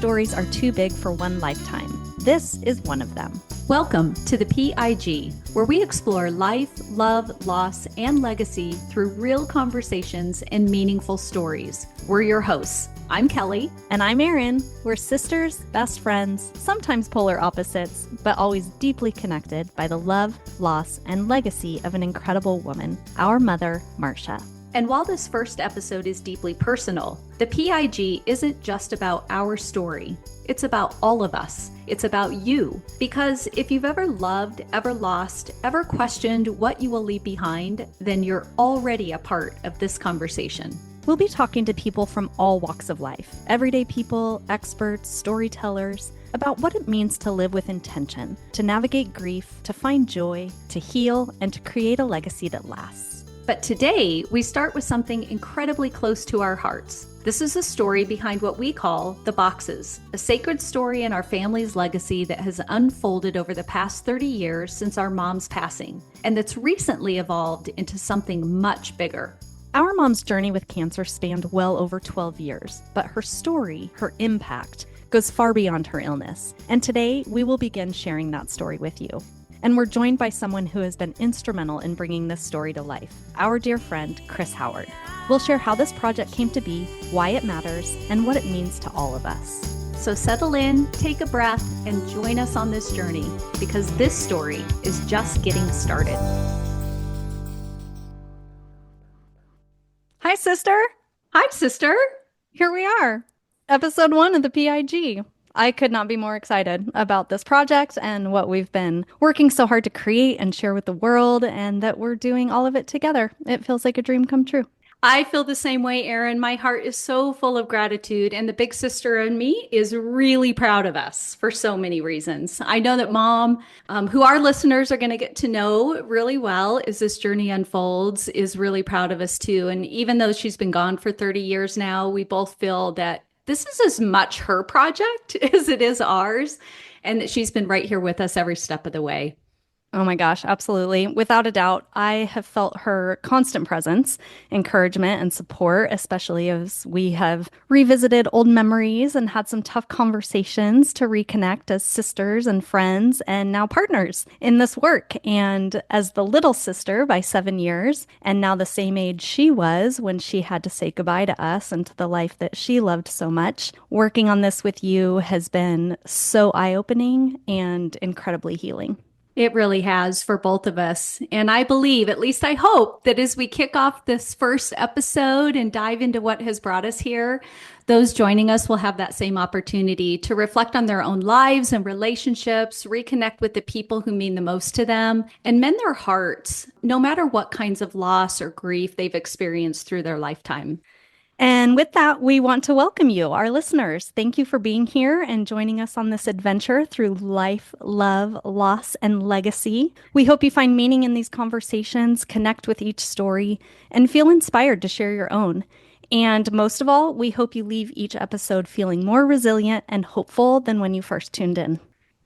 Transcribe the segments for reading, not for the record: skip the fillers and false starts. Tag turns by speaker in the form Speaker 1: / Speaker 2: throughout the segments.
Speaker 1: stories are too big for one lifetime. This is one of them.
Speaker 2: Welcome to the PIG, where we explore life, love, loss, and legacy through real conversations and meaningful stories. We're your hosts. I'm Kellie.
Speaker 1: And I'm Erin. We're sisters, best friends, sometimes polar opposites, but always deeply connected by the love, loss, and legacy of an incredible woman, our mother, Marsha.
Speaker 2: And while this first episode is deeply personal, the PIG isn't just about our story. It's about all of us. It's about you. Because if you've ever loved, ever lost, ever questioned what you will leave behind, then you're already a part of this conversation.
Speaker 1: We'll be talking to people from all walks of life, everyday people, experts, storytellers, about what it means to live with intention, to navigate grief, to find joy, to heal, and to create a legacy that lasts.
Speaker 2: But today, we start with something incredibly close to our hearts. This is a story behind what we call the boxes, a sacred story in our family's legacy that has unfolded over the past 30 years since our mom's passing, and that's recently evolved into something much bigger.
Speaker 1: Our mom's journey with cancer spanned well over 12 years, but her story, her impact, goes far beyond her illness. And today, we will begin sharing that story with you. And we're joined by someone who has been instrumental in bringing this story to life, our dear friend, Chris Howard. We'll share how this project came to be, why it matters, and what it means to all of us.
Speaker 2: So settle in, take a breath, and join us on this journey, because this story is just getting started.
Speaker 1: Hi, sister.
Speaker 2: Hi, sister.
Speaker 1: Here we are, episode 1 of the PIG. I could not be more excited about this project and what we've been working so hard to create and share with the world, and that we're doing all of it together. It feels like a dream come true.
Speaker 2: I feel the same way, Erin. My heart is so full of gratitude, and the big sister in me is really proud of us for so many reasons. I know that Mom, who our listeners are going to get to know really well as this journey unfolds, is really proud of us too. And even though she's been gone for 30 years now, we both feel that this is as much her project as it is ours, and that she's been right here with us every step of the way.
Speaker 1: Oh my gosh, absolutely. Without a doubt, I have felt her constant presence, encouragement, and support, especially as we have revisited old memories and had some tough conversations to reconnect as sisters and friends and now partners in this work. And as the little sister by 7 years, and now the same age she was when she had to say goodbye to us and to the life that she loved so much, working on this with you has been so eye-opening and incredibly healing.
Speaker 2: It really has for both of us. And I believe, at least I hope, that as we kick off this first episode and dive into what has brought us here, those joining us will have that same opportunity to reflect on their own lives and relationships, reconnect with the people who mean the most to them, and mend their hearts, no matter what kinds of loss or grief they've experienced through their lifetime.
Speaker 1: And with that, we want to welcome you, our listeners. Thank you for being here and joining us on this adventure through life, love, loss, and legacy. We hope you find meaning in these conversations, connect with each story, and feel inspired to share your own. And most of all, we hope you leave each episode feeling more resilient and hopeful than when you first tuned in.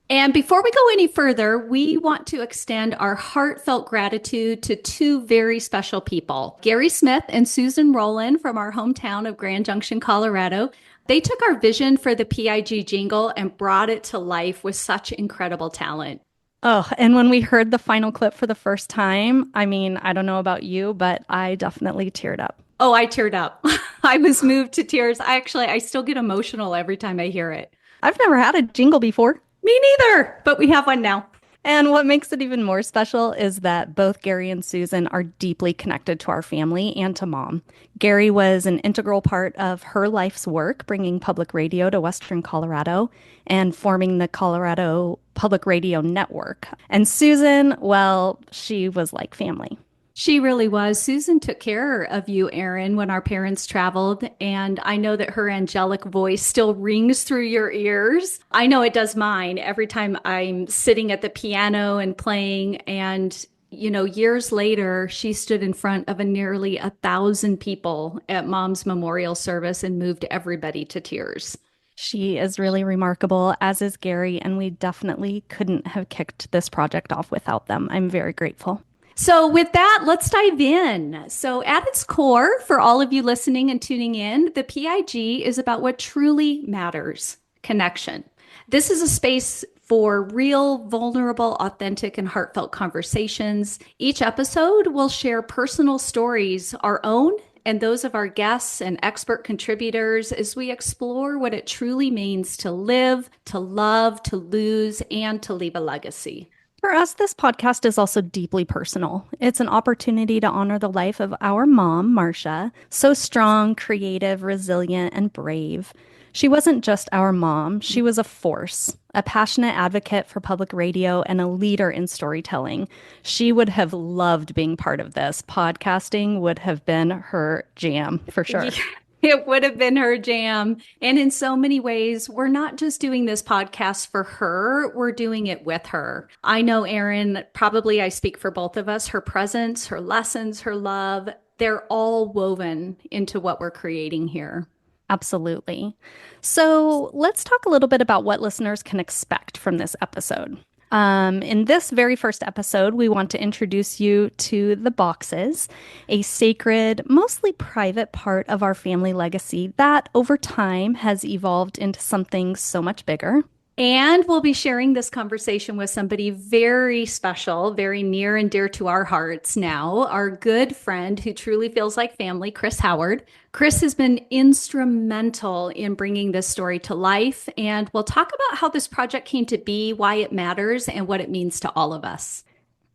Speaker 2: And before we go any further, we want to extend our heartfelt gratitude to two very special people, Gary Smith and Susan Rowland from our hometown of Grand Junction, Colorado. They took our vision for the PIG jingle and brought it to life with such incredible talent.
Speaker 1: Oh, and when we heard the final clip for the first time, I mean, I don't know about you, but I definitely teared up.
Speaker 2: Oh, I teared up. I was moved to tears. I still get emotional every time I hear it.
Speaker 1: I've never had a jingle before.
Speaker 2: Me neither, but we have one now.
Speaker 1: And what makes it even more special is that both Gary and Susan are deeply connected to our family and to Mom. Gary was an integral part of her life's work, bringing public radio to Western Colorado and forming the Colorado Public Radio Network. And Susan, well, she was like family.
Speaker 2: She really was. Susan took care of you, Erin, when our parents traveled. And I know that her angelic voice still rings through your ears. I know it does mine every time I'm sitting at the piano and playing. And, you know, years later, she stood in front of nearly 1,000 people at Mom's memorial service and moved everybody to tears.
Speaker 1: She is really remarkable, as is Gary, and we definitely couldn't have kicked this project off without them. I'm very grateful.
Speaker 2: So with that, let's dive in. So at its core, for all of you listening and tuning in, the PIG is about what truly matters: reconnection. This is a space for real, vulnerable, authentic, and heartfelt conversations. Each episode will share personal stories, our own and those of our guests and expert contributors, as we explore what it truly means to live, to love, to lose, and to leave a legacy.
Speaker 1: For us, this podcast is also deeply personal. It's an opportunity to honor the life of our mom, Marsha, so strong, creative, resilient, and brave. She wasn't just our mom, she was a force, a passionate advocate for public radio, and a leader in storytelling. She would have loved being part of this. Podcasting would have been her jam for
Speaker 2: Yeah,
Speaker 1: sure.
Speaker 2: it would have been her jam. And in so many ways, we're not just doing this podcast for her, we're doing it with her. I know Erin, probably I speak for both of us, her presence, her lessons, her love, they're all woven into what we're creating here.
Speaker 1: Absolutely. So let's talk a little bit about what listeners can expect from this episode. In this very first episode, we want to introduce you to the boxes, a sacred, mostly private part of our family legacy that over time has evolved into something so much bigger.
Speaker 2: And we'll be sharing this conversation with somebody very special, very near and dear to our hearts now, our good friend who truly feels like family, Chris Howard. Chris has been instrumental in bringing this story to life, and we'll talk about how this project came to be, why it matters, and what it means to all of us.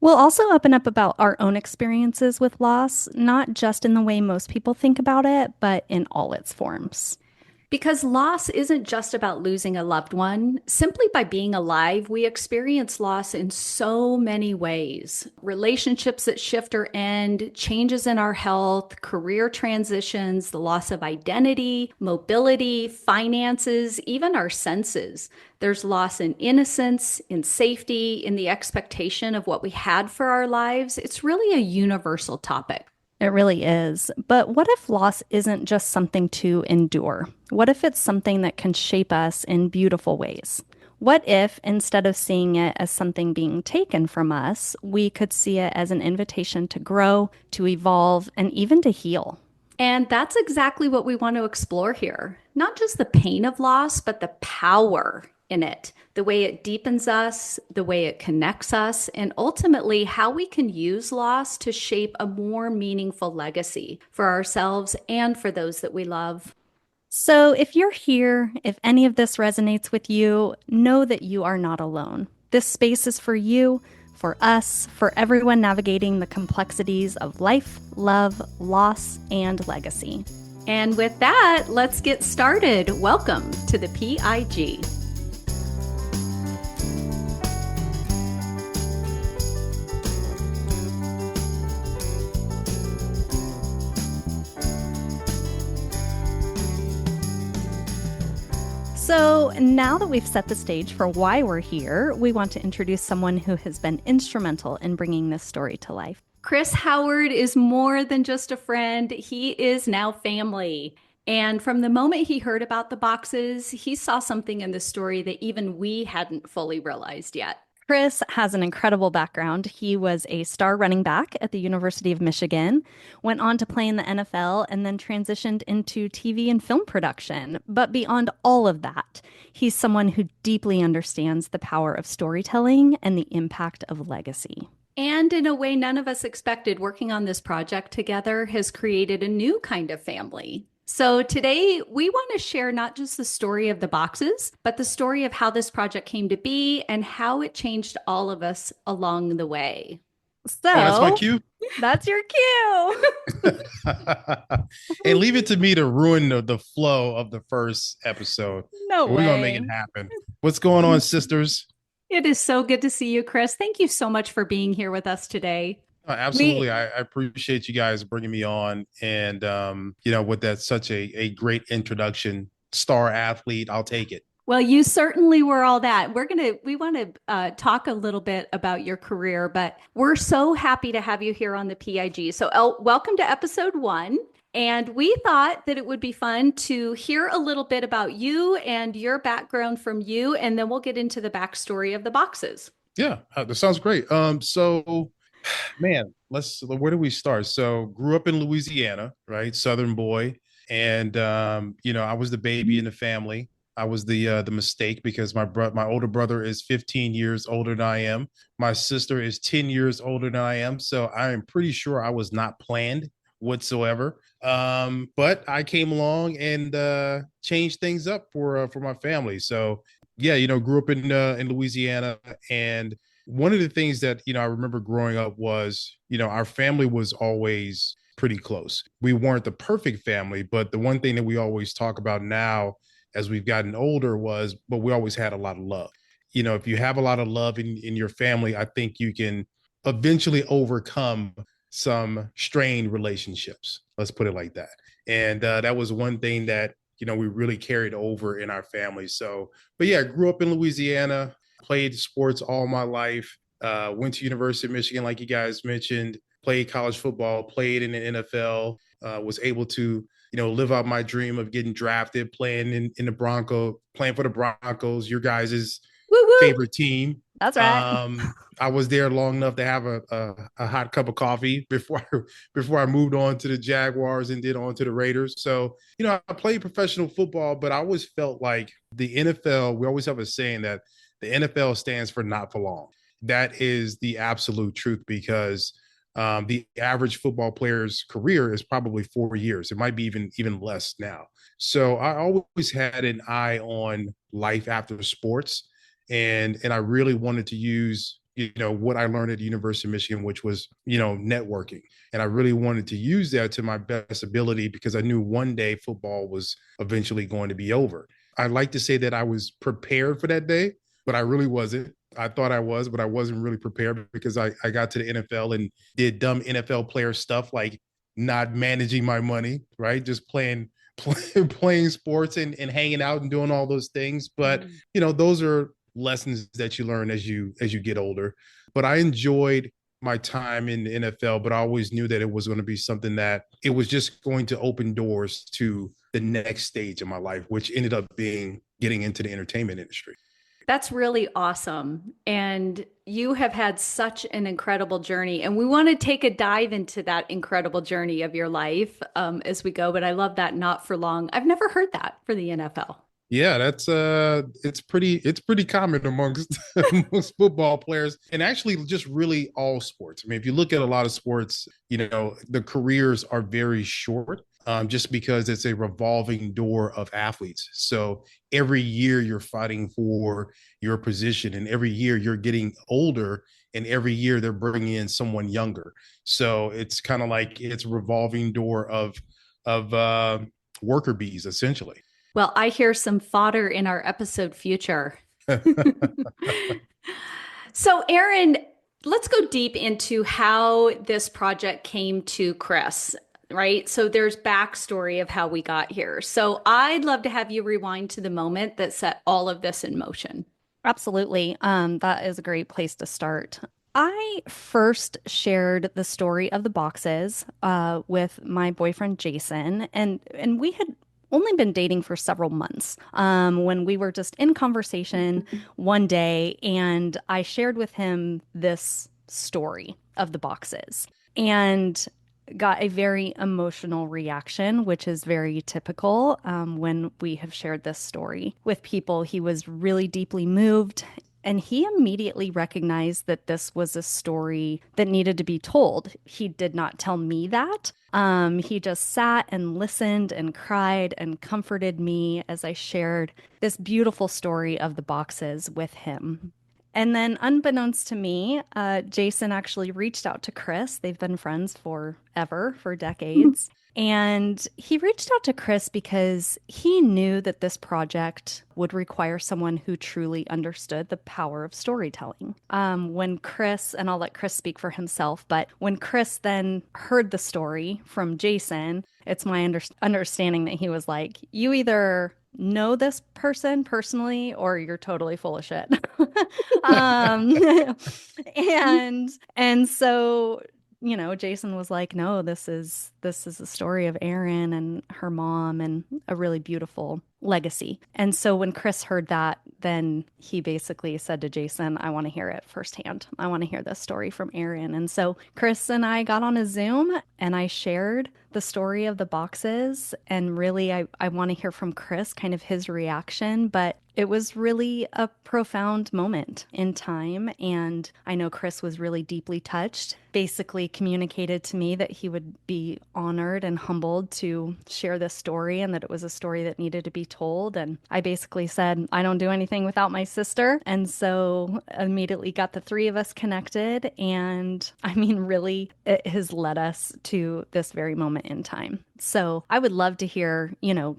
Speaker 1: We'll also open up about our own experiences with loss, not just in the way most people think about it, but in all its forms.
Speaker 2: Because loss isn't just about losing a loved one. Simply by being alive, we experience loss in so many ways. Relationships that shift or end, changes in our health, career transitions, the loss of identity, mobility, finances, even our senses. There's loss in innocence, in safety, in the expectation of what we had for our lives. It's really a universal topic.
Speaker 1: It really is. But what if loss isn't just something to endure? What if it's something that can shape us in beautiful ways? What if, instead of seeing it as something being taken from us, we could see it as an invitation to grow, to evolve, and even to heal?
Speaker 2: And that's exactly what we want to explore here. Not just the pain of loss, but the power in it, the way it deepens us, the way it connects us, and ultimately how we can use loss to shape a more meaningful legacy for ourselves and for those that we love.
Speaker 1: So, if you're here, if any of this resonates with you, know that you are not alone. This space is for you, for us, for everyone navigating the complexities of life, love, loss, and legacy.
Speaker 2: And with that, let's get started. Welcome to the PIG.
Speaker 1: So, now that we've set the stage for why we're here, we want to introduce someone who has been instrumental in bringing this story to life.
Speaker 2: Chris Howard is more than just a friend. He is now family. And from the moment he heard about the boxes, he saw something in the story that even we hadn't fully realized yet.
Speaker 1: Chris has an incredible background. He was a star running back at the University of Michigan, went on to play in the NFL, and then transitioned into TV and film production. But beyond all of that, he's someone who deeply understands the power of storytelling and the impact of legacy.
Speaker 2: And in a way none of us expected, working on this project together has created a new kind of family. So today we want to share not just the story of the boxes, but the story of how this project came to be and how it changed all of us along the way.
Speaker 1: So
Speaker 3: Oh, that's my cue.
Speaker 1: That's your cue.
Speaker 3: And leave it to me to ruin the flow of the first episode.
Speaker 1: No
Speaker 3: We're
Speaker 1: way.
Speaker 3: gonna make it happen. What's going on, sisters?
Speaker 2: It is so good to see you, Chris. Thank you so much for being here with us today.
Speaker 3: Absolutely. I appreciate you guys bringing me on. And, with that, such a great introduction, star athlete, I'll take it.
Speaker 2: Well, you certainly were all that. We want to talk a little bit about your career, but we're so happy to have you here on the PIG. So welcome to episode 1. And we thought that it would be fun to hear a little bit about you and your background from you, and then we'll get into the backstory of the boxes.
Speaker 3: Yeah, that sounds great. So, man, where do we start? So, grew up in Louisiana, right? Southern boy. And, I was the baby in the family. I was the mistake because my older brother is 15 years older than I am. My sister is 10 years older than I am. So I am pretty sure I was not planned whatsoever. But I came along and changed things up for my family. So yeah, grew up in Louisiana, and one of the things that I remember growing up was our family was always pretty close. We weren't the perfect family, but the one thing that we always talk about now as we've gotten older was, but we always had a lot of love. If you have a lot of love in your family, I think you can eventually overcome some strained relationships. Let's put it like that. And that was one thing that we really carried over in our family. So, but yeah, I grew up in Louisiana, played sports all my life. Went to University of Michigan, like you guys mentioned. Played college football, played in the NFL. Was able to live out my dream of getting drafted, playing in the playing for the Broncos, your guys'
Speaker 1: Woo woo.
Speaker 3: favorite team.
Speaker 1: That's right.
Speaker 3: I was there long enough to have a hot cup of coffee before I moved on to the Jaguars and then on to the Raiders. So, I played professional football, but I always felt like the NFL, we always have a saying that the NFL stands for not for long. That is the absolute truth because the average football player's career is probably 4 years. It might be even less now. So I always had an eye on life after sports, and I really wanted to use what I learned at the University of Michigan, which was networking, and I really wanted to use that to my best ability because I knew one day football was eventually going to be over. I like to say that I was prepared for that day, but I really wasn't. I thought I was, but I wasn't really prepared because I got to the NFL and did dumb NFL player stuff like not managing my money, right? Just playing sports and hanging out and doing all those things. But those are lessons that you learn as you get older. But I enjoyed my time in the NFL, but I always knew that it was going to be something that it was just going to open doors to the next stage of my life, which ended up being getting into the entertainment industry.
Speaker 2: That's really awesome. And you have had such an incredible journey. And we want to take a dive into that incredible journey of your life as we go. But I love that not for long. I've never heard that for the NFL.
Speaker 3: Yeah, that's it's pretty common amongst most football players and actually just really all sports. I mean, if you look at a lot of sports, the careers are very short. Just because it's a revolving door of athletes. So every year you're fighting for your position, and every year you're getting older, and every year they're bringing in someone younger. So it's kind of like it's a revolving door of worker bees, essentially.
Speaker 2: Well, I hear some fodder in our episode future. So, Erin, let's go deep into how this project came to Chris, right? So there's backstory of how we got here. So I'd love to have you rewind to the moment that set all of this in motion.
Speaker 1: Absolutely. That is a great place to start. I first shared the story of the boxes with my boyfriend Jason, and we had only been dating for several months when we were just in conversation one day, and I shared with him this story of the boxes and got a very emotional reaction, which is very typical when we have shared this story with people. He was really deeply moved. And he immediately recognized that this was a story that needed to be told. He did not tell me that. He just sat and listened and cried and comforted me as I shared this beautiful story of the boxes with him. And then, unbeknownst to me, Jason actually reached out to Chris. They've been friends forever, for decades. And he reached out to Chris because he knew that this project would require someone who truly understood the power of storytelling. When Chris, and I'll let Chris speak for himself, but when Chris then heard the story from Jason, it's my understanding that he was like, you either know this person personally or you're totally full of shit. um, and so Jason was like, no, this is the story of Erin and her mom and a really beautiful legacy. And so when Chris heard that, then he basically said to Jason, I want to hear it firsthand. I want to hear this story from Erin. And so Chris and I got on a Zoom and I shared the story of the boxes. And really, I want to hear from Chris, kind of his reaction. But it was really a profound moment in time. And I know Chris was really deeply touched, basically communicated to me that he would be honored and humbled to share this story and that it was a story that needed to be told. And I basically said, I don't do anything without my sister. And so immediately got the three of us connected. And I mean, really, it has led us to this very moment in time. So I would love to hear,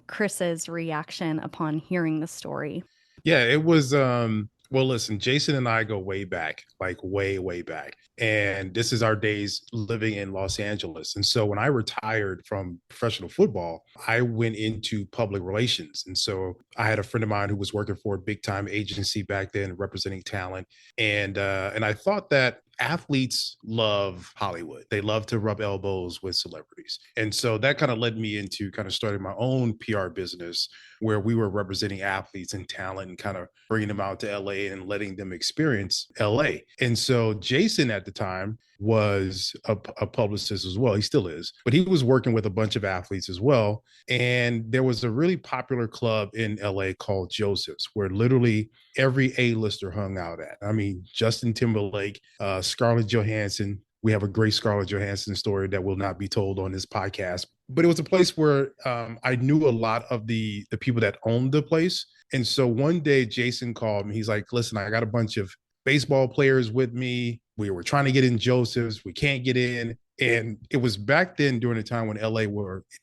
Speaker 1: Chris's reaction upon hearing the story.
Speaker 3: Yeah, it was well, listen, Jason and I go way back, like way, way back. And this is our days living in Los Angeles. And so when I retired from professional football, I went into public relations. And so I had a friend of mine who was working for a big time agency back then representing talent. And I thought that athletes love Hollywood. They love to rub elbows with celebrities. And so that kind of led me into kind of starting my own PR business where we were representing athletes and talent and kind of bringing them out to LA and letting them experience LA. And so Jason at the time was a publicist as well. He still is, but he was working with a bunch of athletes as well. And there was a really popular club in LA called Joseph's, where literally every A-lister hung out at. I mean, Justin Timberlake, Scarlett Johansson. We have a great Scarlett Johansson story that will not be told on this podcast. But it was a place where I knew a lot of the people that owned the place. And so one day Jason called me. He's like, listen, I got a bunch of baseball players with me. We were trying to get in Joseph's. We can't get in. And it was back then during the time when LA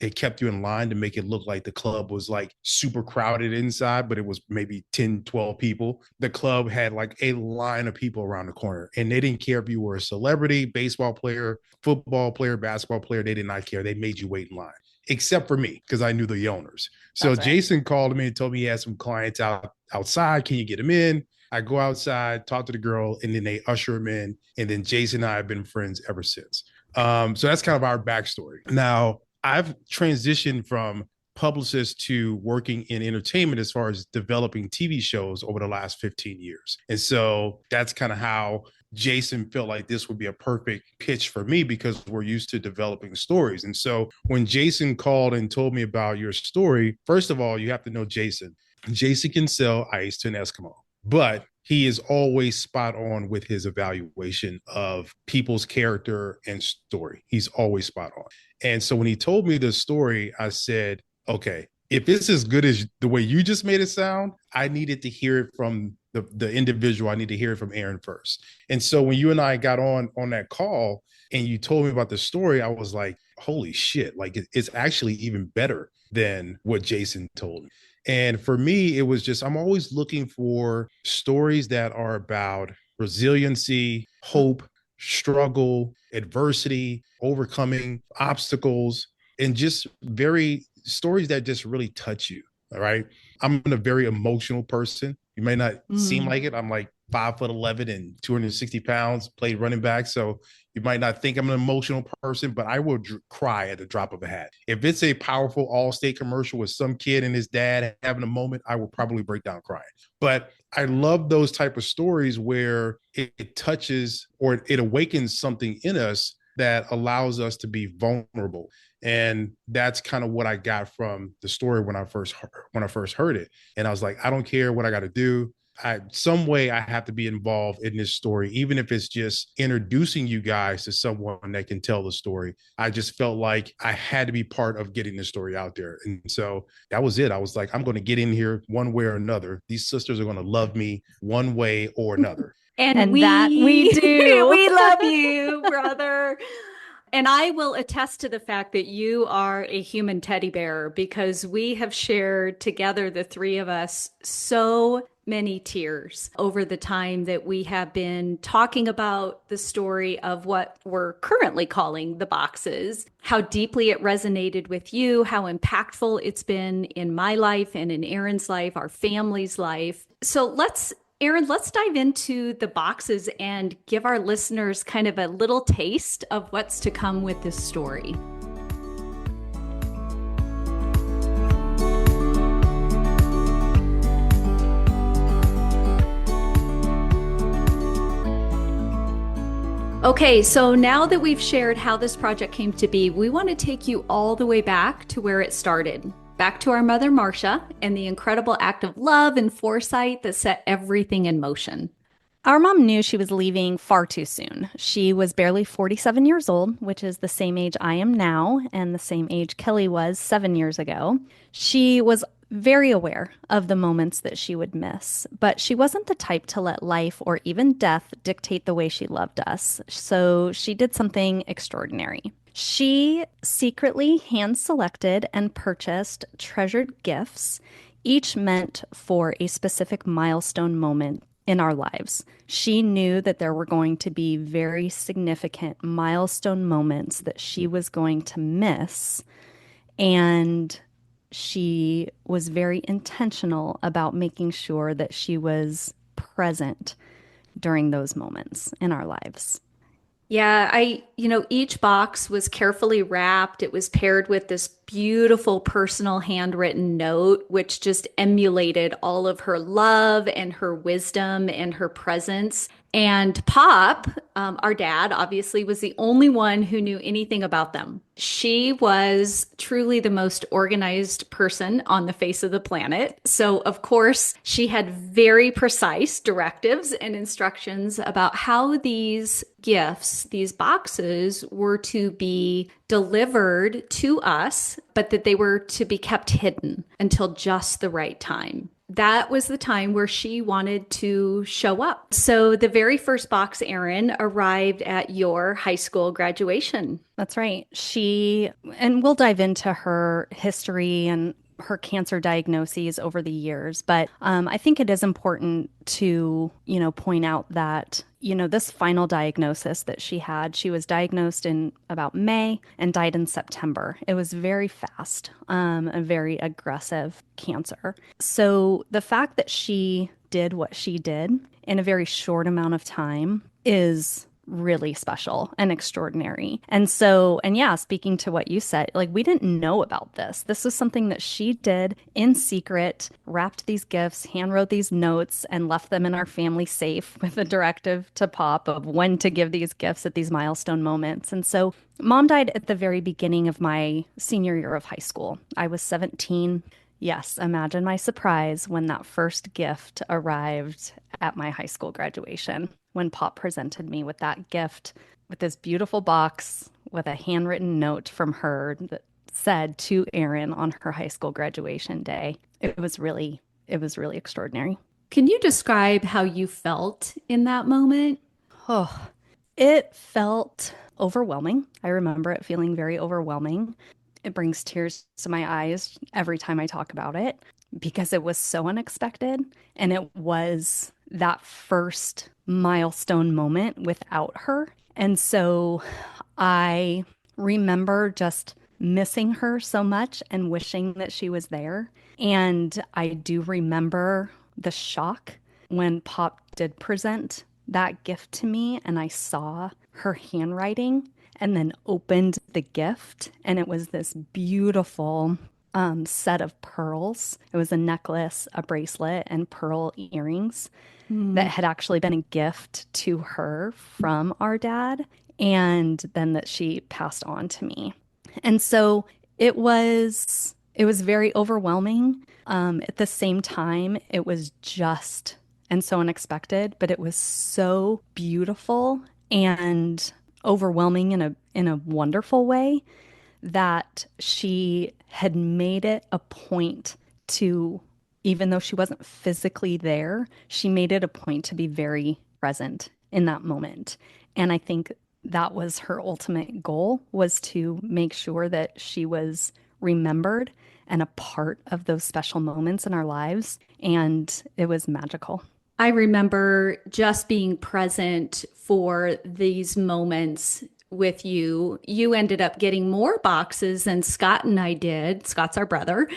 Speaker 3: it kept you in line to make it look like the club was like super crowded inside, but it was maybe 10, 12 people. The club had like a line of people around the corner and they didn't care if you were a celebrity, baseball player, football player, basketball player. They did not care. They made you wait in line, except for me, because I knew the owners. So right. Jason called me and told me he had some clients outside. Can you get them in? I go outside, talk to the girl, and then they usher him in. And then Jason and I have been friends ever since. So that's kind of our backstory. Now, I've transitioned from publicist to working in entertainment as far as developing TV shows over the last 15 years. And so that's kind of how Jason felt like this would be a perfect pitch for me because we're used to developing stories. And so when Jason called and told me about your story, first of all, you have to know Jason. Jason can sell ice to an Eskimo, but he is always spot on with his evaluation of people's character and story. He's always spot on. And so when he told me the story, I said, okay, if it's as good as the way you just made it sound, I needed to hear it from the individual. I need to hear it from Erin first. And so when you and I got on that call and you told me about the story, I was like, holy shit, like it's actually even better than what Jason told me. And for me, it was just, I'm always looking for stories that are about resiliency, hope, struggle, adversity, overcoming obstacles, and just very stories that just really touch you. All right. I'm a very emotional person. You may not seem like it. I'm like 5'11" and 260 pounds, played running back. So you might not think I'm an emotional person, but I will cry at the drop of a hat. If it's a powerful Allstate commercial with some kid and his dad having a moment, I will probably break down crying. But I love those type of stories where it touches or it awakens something in us that allows us to be vulnerable. And that's kind of what I got from the story when I first heard it. And I was like, I don't care what I got to do. Some way I have to be involved in this story, even if it's just introducing you guys to someone that can tell the story. I just felt like I had to be part of getting this story out there. And so that was it. I was like, I'm going to get in here one way or another. These sisters are going to love me one way or another.
Speaker 2: And that we do. We love you, brother. And I will attest to the fact that you are a human teddy bear because we have shared together, the three of us, so many tears over the time that we have been talking about the story of what we're currently calling the boxes, how deeply it resonated with you, how impactful it's been in my life and in Erin's life, our family's life. So Erin, let's dive into the boxes and give our listeners kind of a little taste of what's to come with this story. Okay, so now that we've shared how this project came to be, we want to take you all the way back to where it started, back to our mother, Marsha, and the incredible act of love and foresight that set everything in motion.
Speaker 1: Our mom knew she was leaving far too soon. She was barely 47 years old, which is the same age I am now and the same age Kelly was 7 years ago. She was very aware of the moments that she would miss, but she wasn't the type to let life or even death dictate the way she loved us. So she did something extraordinary. She secretly hand selected and purchased treasured gifts, each meant for a specific milestone moment in our lives. She knew that there were going to be very significant milestone moments that she was going to miss. And she was very intentional about making sure that she was present during those moments in our lives.
Speaker 2: Yeah, each box was carefully wrapped. It was paired with this beautiful personal handwritten note, which just emulated all of her love and her wisdom and her presence. And Pop, our dad, obviously was the only one who knew anything about them. She was truly the most organized person on the face of the planet. So, of course, she had very precise directives and instructions about how these gifts, these boxes, were to be delivered to us, but that they were to be kept hidden until just the right time. That was the time where she wanted to show up. So the very first box, Erin, arrived at your high school graduation.
Speaker 1: That's right. And we'll dive into her history and her cancer diagnoses over the years, but I think it is important to, point out that, this final diagnosis that she was diagnosed in about May and died in September. It was very fast, a very aggressive cancer. So the fact that she did what she did in a very short amount of time is really special and extraordinary. And yeah, speaking to what you said, like we didn't know about this. This was something that she did in secret, wrapped these gifts, handwrote these notes, and left them in our family safe with a directive to Pop of when to give these gifts at these milestone moments. And so mom died at the very beginning of my senior year of high school. I was 17. Yes, imagine my surprise when that first gift arrived at my high school graduation, when Pop presented me with that gift, with this beautiful box with a handwritten note from her that said to Erin on her high school graduation day. It was really extraordinary.
Speaker 2: Can you describe how you felt in that moment?
Speaker 1: Oh, it felt overwhelming. I remember it feeling very overwhelming. It brings tears to my eyes every time I talk about it because it was so unexpected. And it was that first milestone moment without her. And so I remember just missing her so much and wishing that she was there. And I do remember the shock when Pop did present that gift to me and I saw her handwriting and then opened the gift. And it was this beautiful set of pearls. It was a necklace, a bracelet, and pearl earrings that had actually been a gift to her from our dad, and then that she passed on to me. And so it was very overwhelming. At the same time, it was just and so unexpected, but it was so beautiful and overwhelming in a wonderful way that she had made it a point to, even though she wasn't physically there, she made it a point to be very present in that moment. And I think that was her ultimate goal, was to make sure that she was remembered and a part of those special moments in our lives. And it was magical.
Speaker 2: I remember just being present for these moments with you. You ended up getting more boxes than Scott and I did. Scott's our brother,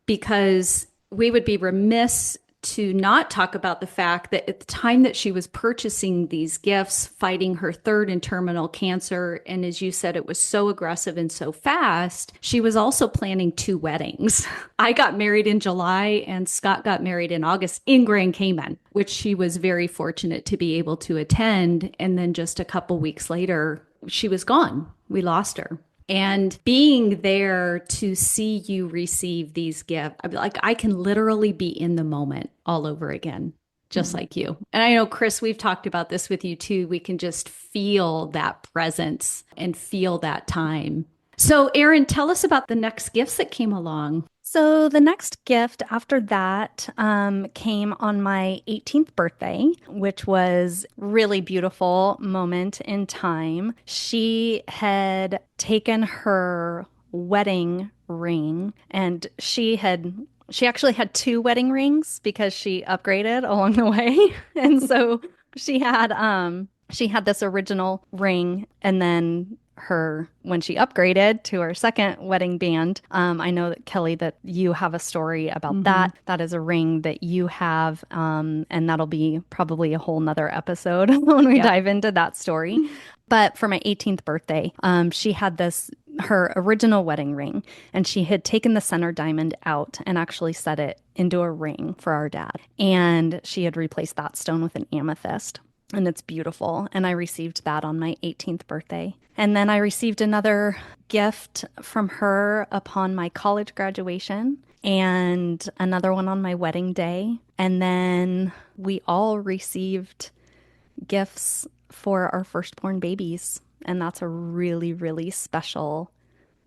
Speaker 2: because we would be remiss to not talk about the fact that at the time that she was purchasing these gifts, fighting her third and terminal cancer, and as you said, it was so aggressive and so fast, she was also planning two weddings. I got married in July and Scott got married in August in Grand Cayman, which she was very fortunate to be able to attend. And then just a couple weeks later, she was gone. We lost her. And being there to see you receive these gifts, I can literally be in the moment all over again, just like you. And I know, Chris, we've talked about this with you too. We can just feel that presence and feel that time. So, Erin, tell us about the next gifts that came along.
Speaker 1: So the next gift after that came on my 18th birthday, which was really beautiful moment in time. She had taken her wedding ring and she actually had two wedding rings because she upgraded along the way. And so she had this original ring and then when she upgraded to her second wedding band, I know that Kelly, that you have a story about that. That is a ring that you have, and that'll be probably a whole nother episode when we dive into that story. But for my 18th birthday, she had her original wedding ring, and she had taken the center diamond out and actually set it into a ring for our dad. And she had replaced that stone with an amethyst. And it's beautiful. And I received that on my 18th birthday. And then I received another gift from her upon my college graduation and another one on my wedding day. And then we all received gifts for our firstborn babies. And that's a really, really special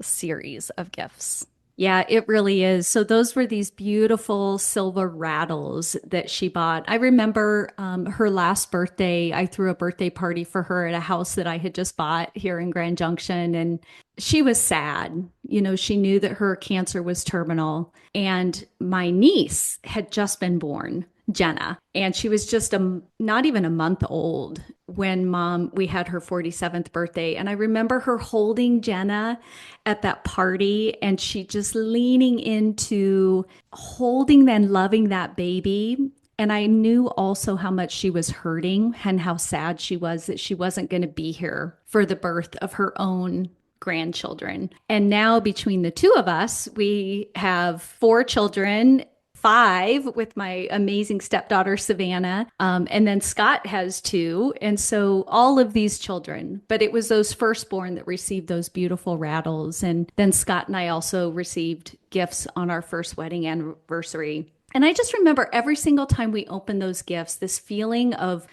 Speaker 1: series of gifts.
Speaker 2: Yeah, it really is. So those were these beautiful silver rattles that she bought. I remember her last birthday, I threw a birthday party for her at a house that I had just bought here in Grand Junction. And she was sad. You know, she knew that her cancer was terminal. And my niece had just been born, Jenna, and she was just not even a month old when we had her 47th birthday. And I remember her holding Jenna at that party and she just leaning into holding and loving that baby. And I knew also how much she was hurting and how sad she was that she wasn't going to be here for the birth of her own grandchildren. And now between the two of us, we have 4 children, 5 with my amazing stepdaughter, Savannah. And then Scott has 2. And so all of these children, but it was those firstborn that received those beautiful rattles. And then Scott and I also received gifts on our first wedding anniversary. And I just remember every single time we opened those gifts, this feeling of,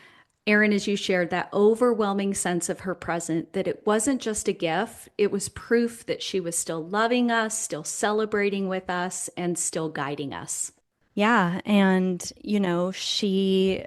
Speaker 2: Erin, as you shared, that overwhelming sense of her present, that it wasn't just a gift, it was proof that she was still loving us, still celebrating with us, and still guiding us.
Speaker 1: Yeah, and she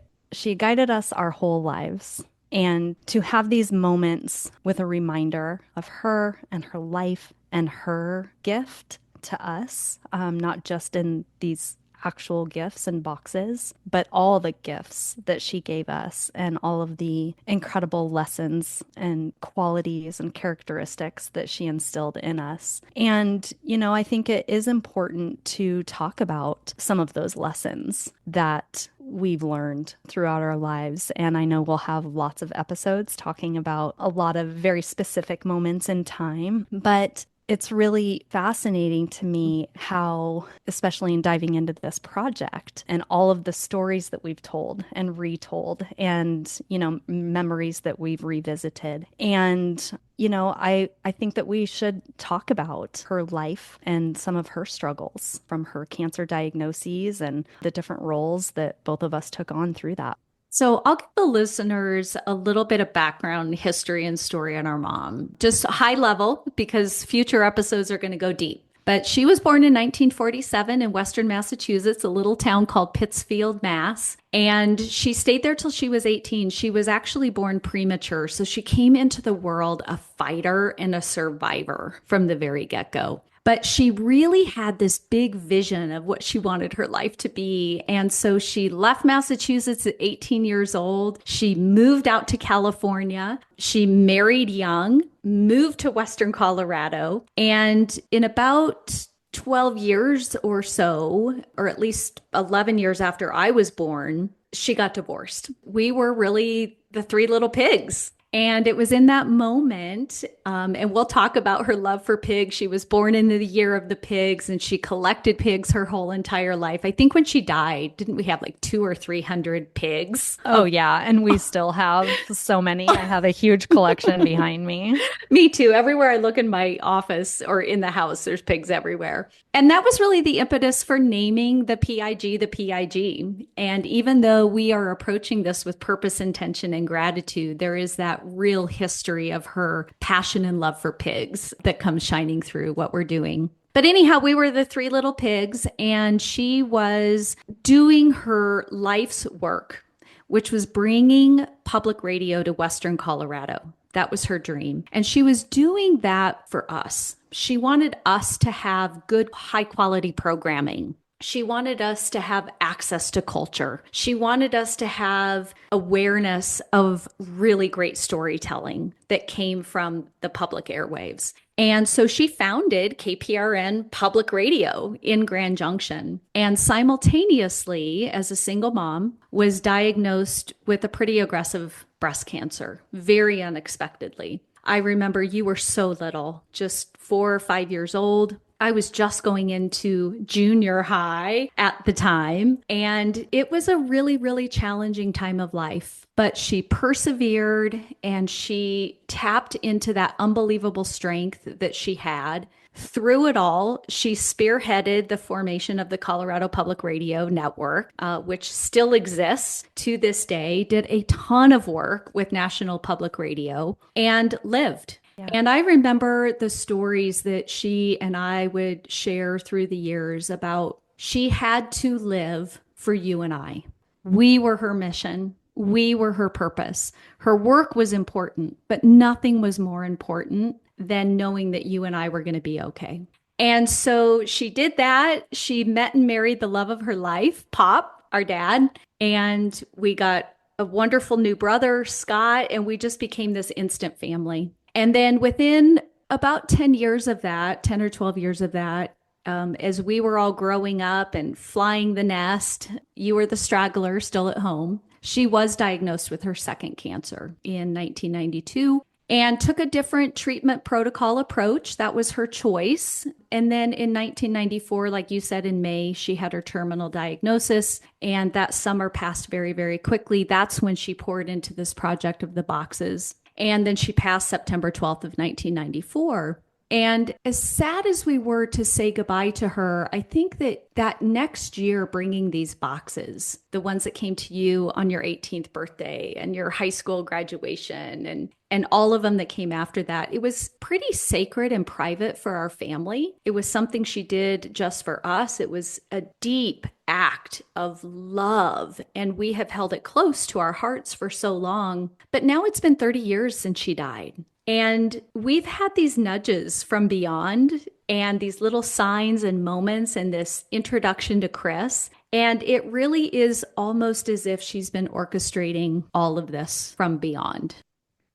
Speaker 1: guided us our whole lives. And to have these moments with a reminder of her and her life and her gift to us, not just in these actual gifts and boxes, but all the gifts that she gave us and all of the incredible lessons and qualities and characteristics that she instilled in us. And, I think it is important to talk about some of those lessons that we've learned throughout our lives. And I know we'll have lots of episodes talking about a lot of very specific moments in time, but it's really fascinating to me how, especially in diving into this project and all of the stories that we've told and retold and, memories that we've revisited. And, I think that we should talk about her life and some of her struggles from her cancer diagnoses and the different roles that both of us took on through that.
Speaker 2: So I'll give the listeners a little bit of background, history, and story on our mom, just high level, because future episodes are going to go deep. But she was born in 1947 in Western Massachusetts, a little town called Pittsfield, Mass. And she stayed there till she was 18. She was actually born premature. So she came into the world a fighter and a survivor from the very get-go. But she really had this big vision of what she wanted her life to be. And so she left Massachusetts at 18 years old. She moved out to California. She married young, moved to Western Colorado. And in about 12 years or so, or at least 11 years after I was born, she got divorced. We were really the three little pigs. And it was in that moment, and we'll talk about her love for pigs. She was born in the year of the pigs and she collected pigs her whole entire life. I think when she died, didn't we have like 200 or 300 pigs?
Speaker 1: Oh, yeah. And we still have so many. I have a huge collection behind me.
Speaker 2: Me too. Everywhere I look in my office or in the house, there's pigs everywhere. And that was really the impetus for naming the PIG the PIG. And even though we are approaching this with purpose, intention, and gratitude, there is that real history of her passion and love for pigs that comes shining through what we're doing. But anyhow, we were the three little pigs, and she was doing her life's work, which was bringing public radio to Western Colorado. That was her dream. And she was doing that for us. She wanted us to have good, high quality programming. She wanted us to have access to culture. She wanted us to have awareness of really great storytelling that came from the public airwaves. And so she founded KPRN Public Radio in Grand Junction, and simultaneously, as a single mom, was diagnosed with a pretty aggressive breast cancer, very unexpectedly. I remember you were so little, just 4 or 5 years old. I was just going into junior high at the time, and it was a really, really challenging time of life. But she persevered and she tapped into that unbelievable strength that she had. Through it all, she spearheaded the formation of the Colorado Public Radio Network, which still exists to this day, did a ton of work with National Public Radio, and lived. And I remember the stories that she and I would share through the years about she had to live for you and I. We were her mission. We were her purpose. Her work was important, but nothing was more important than knowing that you and I were going to be okay. And so she did that. She met and married the love of her life, Pop, our dad, and we got a wonderful new brother, Scott, and we just became this instant family. And then within about 10 years of that, 10 or 12 years of that, as we were all growing up and flying the nest, you were the straggler still at home. She was diagnosed with her second cancer in 1992 and took a different treatment protocol approach. That was her choice. And then in 1994, like you said, in May, she had her terminal diagnosis. And that summer passed very, very quickly. That's when she poured into this project of the boxes. And then she passed September 12th of 1994. And as sad as we were to say goodbye to her, I think that that next year, bringing these boxes, the ones that came to you on your 18th birthday and your high school graduation and all of them that came after that, it was pretty sacred and private for our family. It was something she did just for us. It was a deep act of love, and we have held it close to our hearts for so long. But now it's been 30 years since she died. And we've had these nudges from beyond and these little signs and moments and this introduction to Chris. And it really is almost as if she's been orchestrating all of this from beyond.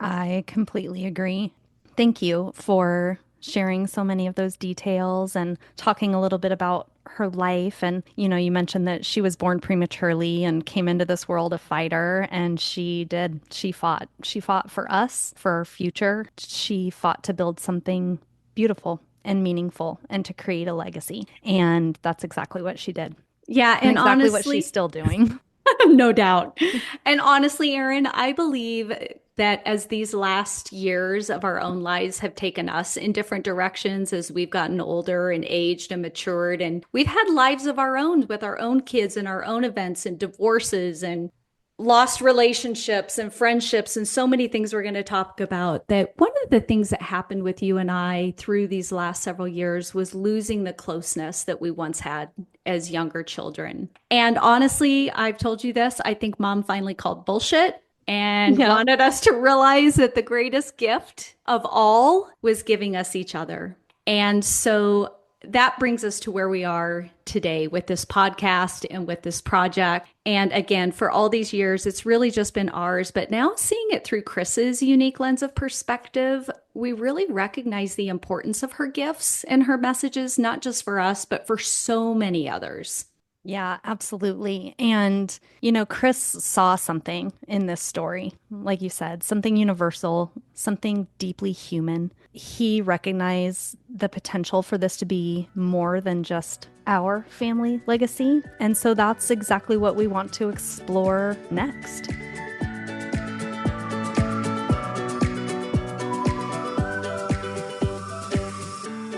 Speaker 1: I completely agree. Thank you for sharing so many of those details and talking a little bit about her life. And, you mentioned that she was born prematurely and came into this world a fighter. And she did. She fought. She fought for us, for our future. She fought to build something beautiful and meaningful and to create a legacy. And that's exactly what she did.
Speaker 2: Yeah.
Speaker 1: And exactly
Speaker 2: honestly,
Speaker 1: what she's still doing.
Speaker 2: No doubt. And honestly, Erin, I believe that as these last years of our own lives have taken us in different directions as we've gotten older and aged and matured, and we've had lives of our own with our own kids and our own events and divorces and lost relationships and friendships and so many things we're going to talk about, that one of the things that happened with you and I through these last several years was losing the closeness that we once had as younger children. And honestly, I've told you this, I think Mom finally called bullshit and wanted us to realize that the greatest gift of all was giving us each other. And so that brings us to where we are today with this podcast and with this project. And again, for all these years, it's really just been ours. But now seeing it through Chris's unique lens of perspective, we really recognize the importance of her gifts and her messages, not just for us, but for so many others.
Speaker 1: Yeah, absolutely. And, Chris saw something in this story, like you said, something universal, something deeply human. He recognized the potential for this to be more than just our family legacy. And so that's exactly what we want to explore next.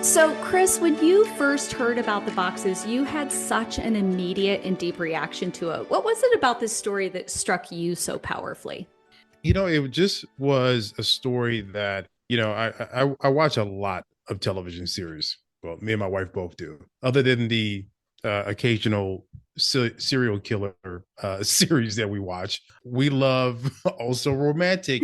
Speaker 2: So, Chris, when you first heard about the boxes, you had such an immediate and deep reaction to it. What was it about this story that struck you so powerfully?
Speaker 3: It just was a story that, I watch a lot of television series. Well, me and my wife both do. Other than the occasional serial killer series that we watch, we love also romantic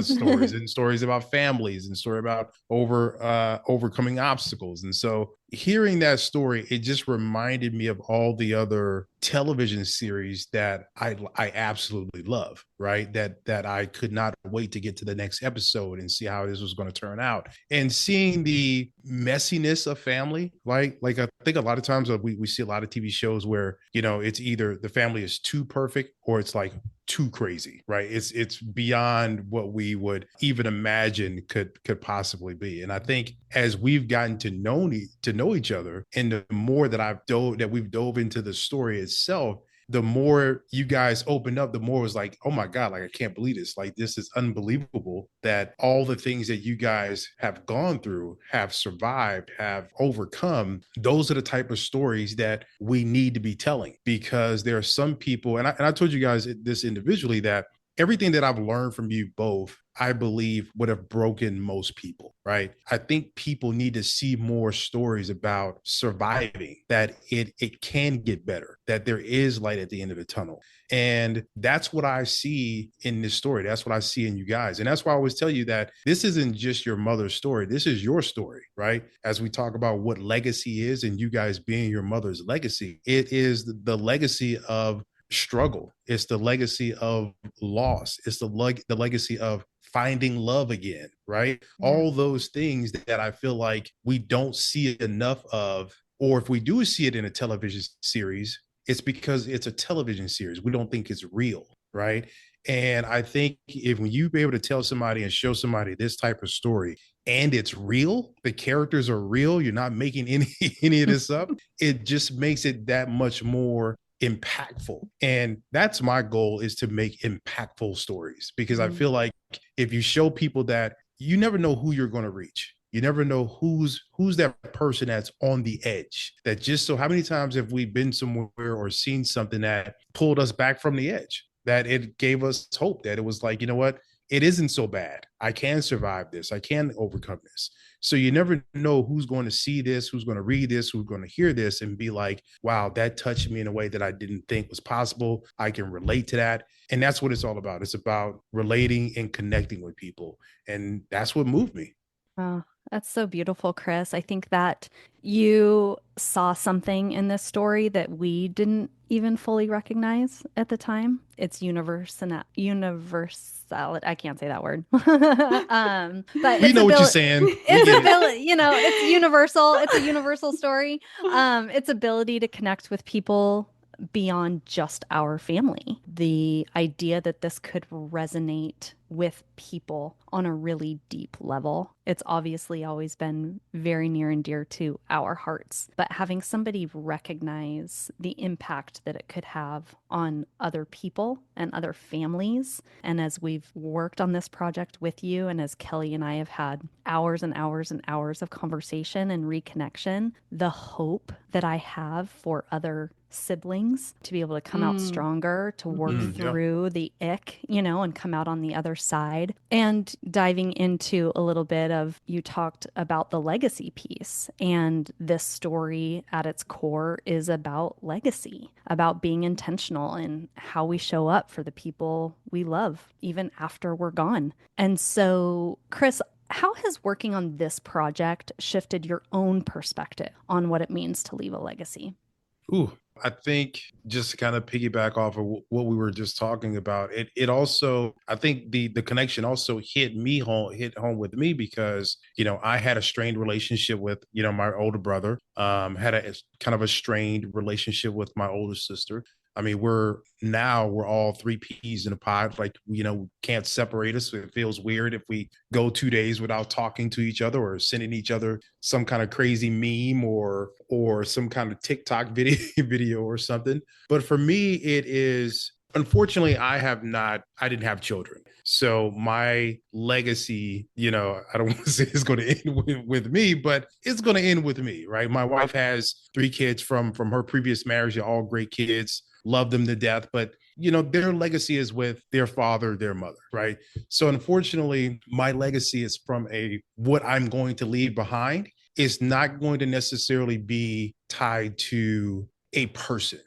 Speaker 3: stories and stories about families and story about overcoming obstacles. And so hearing that story, it just reminded me of all the other television series that I absolutely love, right? That I could not wait to get to the next episode and see how this was going to turn out. And seeing the messiness of family, like I think a lot of times we see a lot of TV shows where, it's either the family is too perfect or it's like too crazy, right? It's beyond what we would even imagine could possibly be. And I think as we've gotten to know each other, and the more that we've dove into the story itself, the more you guys opened up, the more it was like, oh my God, like I can't believe this. Like this is unbelievable that all the things that you guys have gone through, have survived, have overcome. Those are the type of stories that we need to be telling, because there are some people, and I told you guys this individually, that everything that I've learned from you both, I believe would have broken most people, right? I think people need to see more stories about surviving, that it can get better, that there is light at the end of the tunnel. And that's what I see in this story. That's what I see in you guys. And that's why I always tell you that this isn't just your mother's story. This is your story, right? As we talk about what legacy is and you guys being your mother's legacy, it is the legacy of struggle. It's the legacy of loss. It's the legacy of finding love again, right? Yeah. All those things that I feel like we don't see enough of, or if we do see it in a television series, it's because it's a television series. We don't think it's real, right? And I think if when you be able to tell somebody and show somebody this type of story and it's real, the characters are real, you're not making any of this up, it just makes it that much more impactful. And that's my goal, is to make impactful stories, because I feel like if you show people that, you never know who you're going to reach. You never know who's that person that's on the edge, that just, so how many times have we been somewhere or seen something that pulled us back from the edge, that it gave us hope, that it was like, you know what, it isn't so bad. I can survive this. I can overcome this. So you never know who's going to see this, who's going to read this, who's going to hear this and be like, wow, that touched me in a way that I didn't think was possible. I can relate to that. And that's what it's all about. It's about relating and connecting with people. And that's what moved me.
Speaker 1: Oh, that's so beautiful, Chris. I think that you saw something in this story that we didn't even fully recognize at the time. It's universality. I can't say that word. But
Speaker 3: we know what you're saying.
Speaker 1: Its ability, it's universal. It's a universal story. Its ability to connect with people beyond just our family. The idea that this could resonate with people on a really deep level. It's obviously always been very near and dear to our hearts, but having somebody recognize the impact that it could have on other people and other families. And as we've worked on this project with you, and as Kellie and I have had hours and hours and hours of conversation and reconnection, the hope that I have for other siblings to be able to come out stronger, to work through the ick, and come out on the other side. And diving into a little bit of, you talked about the legacy piece, and this story at its core is about legacy, about being intentional in how we show up for the people we love, even after we're gone. And so, Chris, How has working on this project shifted your own perspective on what it means to leave a legacy?
Speaker 3: Ooh, I think just to kind of piggyback off of what we were just talking about, it also, I think the connection also hit home with me because, I had a strained relationship with, my older brother, had a kind of a strained relationship with my older sister. I mean, we're all three peas in a pod. Like, can't separate us. It feels weird if we go 2 days without talking to each other or sending each other some kind of crazy meme or some kind of TikTok video or something. But for me, it is, unfortunately, I didn't have children. So my legacy, I don't want to say it's going to end with me, but it's going to end with me, right? My wife has three kids from her previous marriage. They're all great kids, love them to death, but their legacy is with their father, their mother, right? So unfortunately, my legacy is from what I'm going to leave behind is not going to necessarily be tied to a person.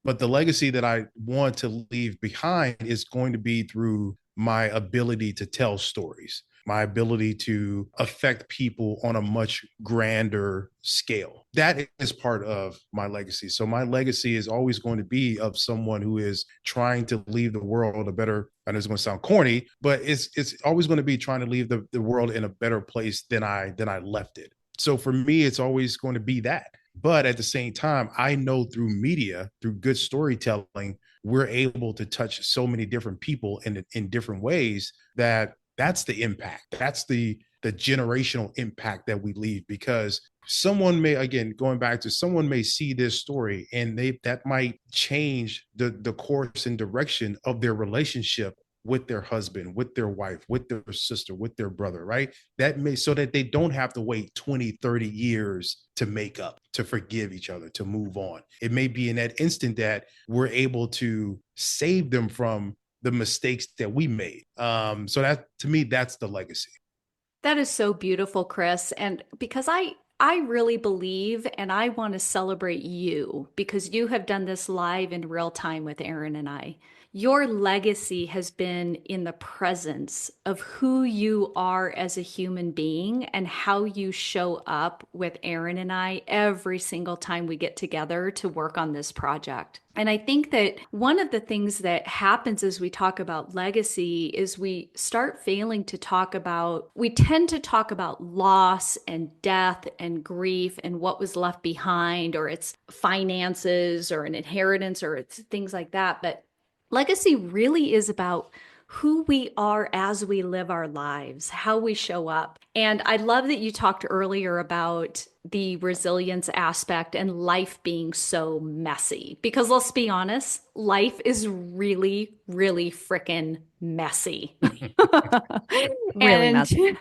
Speaker 3: But the legacy that I want to leave behind is going to be through my ability to tell stories, my ability to affect people on a much grander scale. That is part of my legacy. So my legacy is always going to be of someone who is trying to leave the world a better, I know it's going to sound corny, but it's always going to be trying to leave the world in a better place than I left it. So for me, it's always going to be that. But at the same time, I know through media, through good storytelling, we're able to touch so many different people in different ways that's the impact. That's the generational impact that we leave because someone may, again, going back to someone may see this story and that might change the course and direction of their relationship with their husband, with their wife, with their sister, with their brother, right? That may, so that they don't have to wait 20, 30 years to make up, to forgive each other, to move on. It may be in that instant that we're able to save them from the mistakes that we made. So that, to me, that's the legacy.
Speaker 2: That is so beautiful, Chris. And because I really believe and I want to celebrate you because you have done this live in real time with Erin and I. Your legacy has been in the presence of who you are as a human being and how you show up with Erin and I every single time we get together to work on this project. And I think that one of the things that happens as we talk about legacy is we start failing to talk about, we tend to talk about loss and death and grief and what was left behind, or it's finances or an inheritance or it's things like that. But legacy really is about who we are as we live our lives, how we show up. And I love that you talked earlier about the resilience aspect and life being so messy. Because let's be honest, life is really, really freaking messy.
Speaker 1: Really
Speaker 2: And
Speaker 1: messy.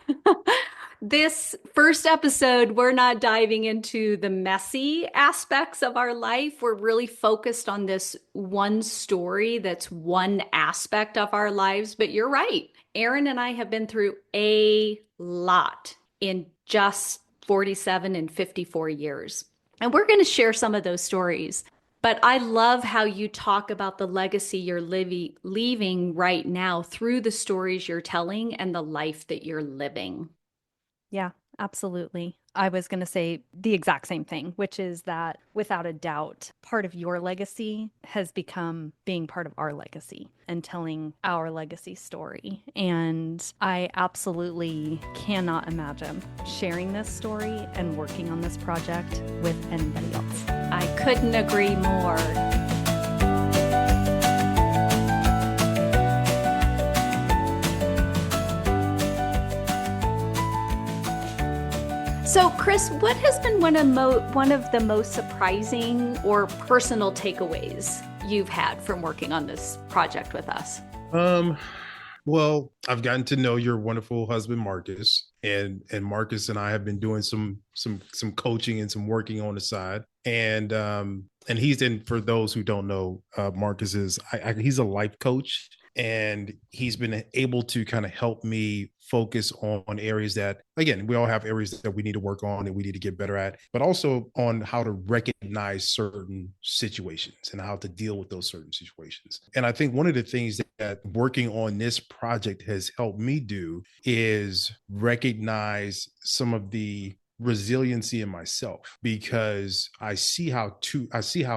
Speaker 2: this first episode, we're not diving into the messy aspects of our life. We're really focused on this one story that's one aspect of our lives. But you're right. Erin and I have been through a lot in just 47 and 54 years. And we're going to share some of those stories. But I love how you talk about the legacy you're leaving right now through the stories you're telling and the life that you're living.
Speaker 1: Yeah, absolutely. I was going to say the exact same thing, which is that without a doubt, part of your legacy has become being part of our legacy and telling our legacy story. And I absolutely cannot imagine sharing this story and working on this project with anybody else.
Speaker 2: I couldn't agree more. So, Chris, what has been one of the most surprising or personal takeaways you've had from working on this project with us?
Speaker 3: Well, I've gotten to know your wonderful husband, Marcus, and Marcus and I have been doing some coaching and some working on the side. And he's in, for those who don't know, Marcus is he's a life coach. And he's been able to kind of help me focus on areas that, again, we all have areas that we need to work on and we need to get better at, but also on how to recognize certain situations and how to deal with those certain situations. And I think one of the things that working on this project has helped me do is recognize some of the resiliency in myself, because I see how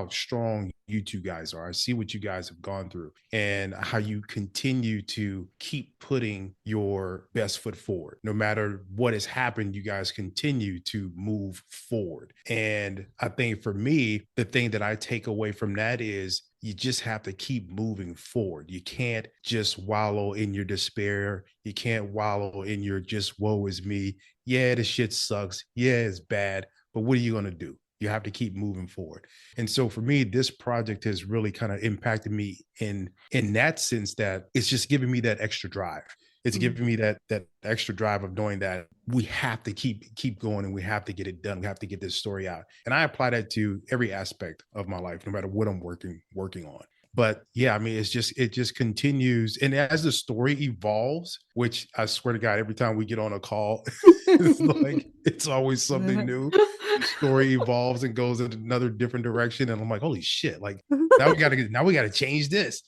Speaker 3: strong you two guys are. I see what you guys have gone through and how you continue to keep putting your best foot forward. No matter what has happened, you guys continue to move forward. And I think for me, the thing that I take away from that is you just have to keep moving forward. You can't just wallow in your despair. You can't wallow in your just woe is me. Yeah, the shit sucks. Yeah, it's bad. But what are you going to do? You have to keep moving forward. And so for me, this project has really kind of impacted me in that sense, that it's just giving me that extra drive. It's giving me that extra drive of knowing that we have to keep going and we have to get it done. We have to get this story out. And I apply that to every aspect of my life, no matter what I'm working on. But yeah, I mean, it just continues. And as the story evolves, which I swear to God, every time we get on a call, it's like, it's always something new. The story evolves and goes in another different direction. And I'm like, holy shit, like now we gotta change this.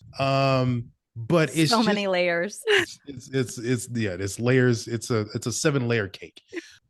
Speaker 3: But it's
Speaker 1: So
Speaker 3: just
Speaker 1: many layers.
Speaker 3: it's layers. It's a 7-layer cake.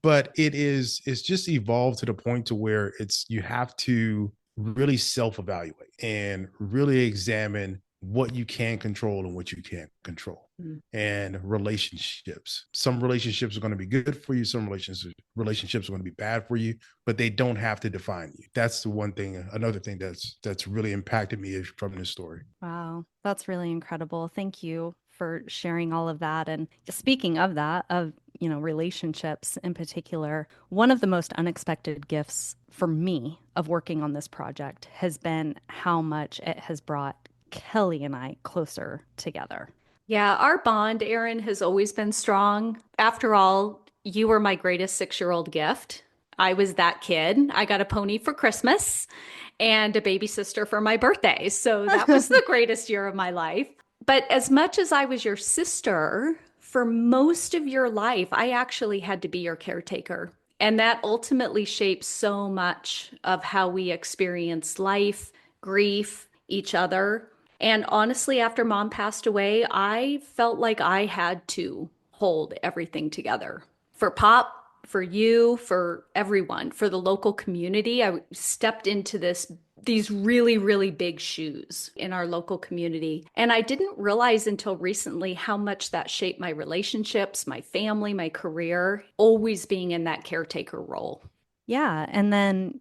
Speaker 3: But it's just evolved to the point to where you have to really self-evaluate and really examine what you can control and what you can't control. And relationships. Some relationships are going to be good for you. Some relationships are going to be bad for you, but they don't have to define you. That's the one thing. Another thing that's really impacted me from this story.
Speaker 1: Wow, that's really incredible. Thank you for sharing all of that. And speaking of that, relationships in particular, one of the most unexpected gifts for me of working on this project has been how much it has brought Kellie and I closer together.
Speaker 2: Yeah, our bond, Erin, has always been strong. After all, you were my greatest 6-year-old gift. I was that kid. I got a pony for Christmas and a baby sister for my birthday. So that was the greatest year of my life. But as much as I was your sister, for most of your life, I actually had to be your caretaker. And that ultimately shapes so much of how we experience life, grief, each other. And honestly, after mom passed away, I felt like I had to hold everything together for Pop, for you, for everyone, for the local community. I stepped into these really, really big shoes in our local community. And I didn't realize until recently how much that shaped my relationships, my family, my career, always being in that caretaker role.
Speaker 1: Yeah. And then,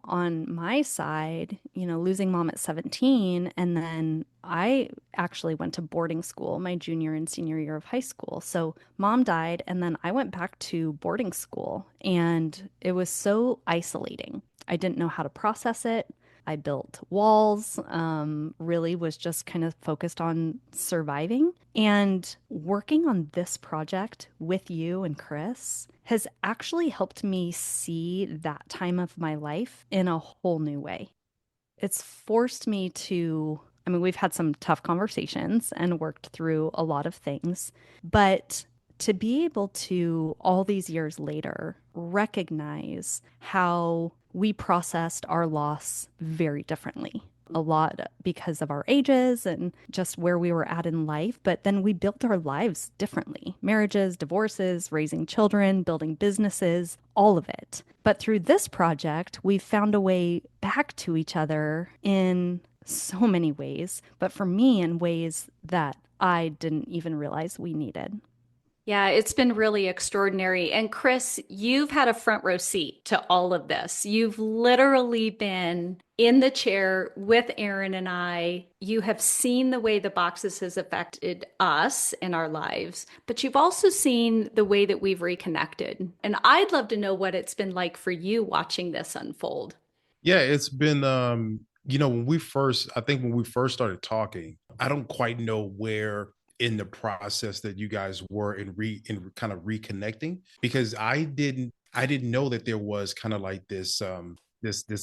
Speaker 1: on my side, losing mom at 17, and then I actually went to boarding school my junior and senior year of high school. So mom died, and then I went back to boarding school, and it was so isolating. I didn't know how to process it. I built walls, really was just kind of focused on surviving. And working on this project with you and Chris has actually helped me see that time of my life in a whole new way. It's forced me to, I mean, we've had some tough conversations and worked through a lot of things, but to be able to, all these years later, recognize how we processed our loss very differently. A lot because of our ages and just where we were at in life. But then we built our lives differently: marriages, divorces, raising children, building businesses, all of it. But through this project, we've found a way back to each other in so many ways, but for me, in ways that I didn't even realize we needed.
Speaker 2: Yeah, it's been really extraordinary. And Chris, you've had a front row seat to all of this. You've literally been in the chair with Erin and I. You have seen the way the boxes has affected us in our lives, but you've also seen the way that we've reconnected. And I'd love to know what it's been like for you watching this unfold.
Speaker 3: Yeah, it's been when we first started talking, I don't quite know where in the process that you guys were in kind of reconnecting, because I didn't know that there was kind of like this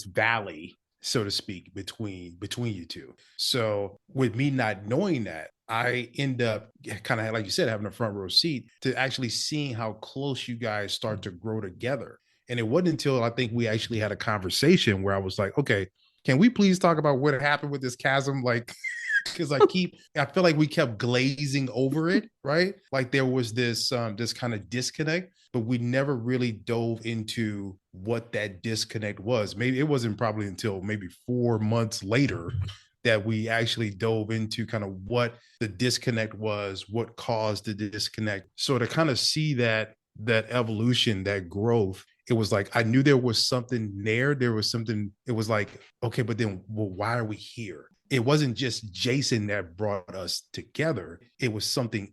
Speaker 3: valley, so to speak, between you two. So with me not knowing that, I end up kind of, like you said, having a front row seat to actually seeing how close you guys start to grow together. And it wasn't until I think we actually had a conversation where I was like, okay, can we please talk about what happened with this chasm? Like, because I feel like we kept glazing over it, right? Like there was this kind of disconnect, but we never really dove into what that disconnect was. Maybe it wasn't probably until maybe 4 months later that we actually dove into kind of what the disconnect was, what caused the disconnect. So to kind of see that evolution, that growth, it was like I knew there was something there. There was something, it was like, okay, but then well, why are we here? It wasn't just Jason that brought us together. It was something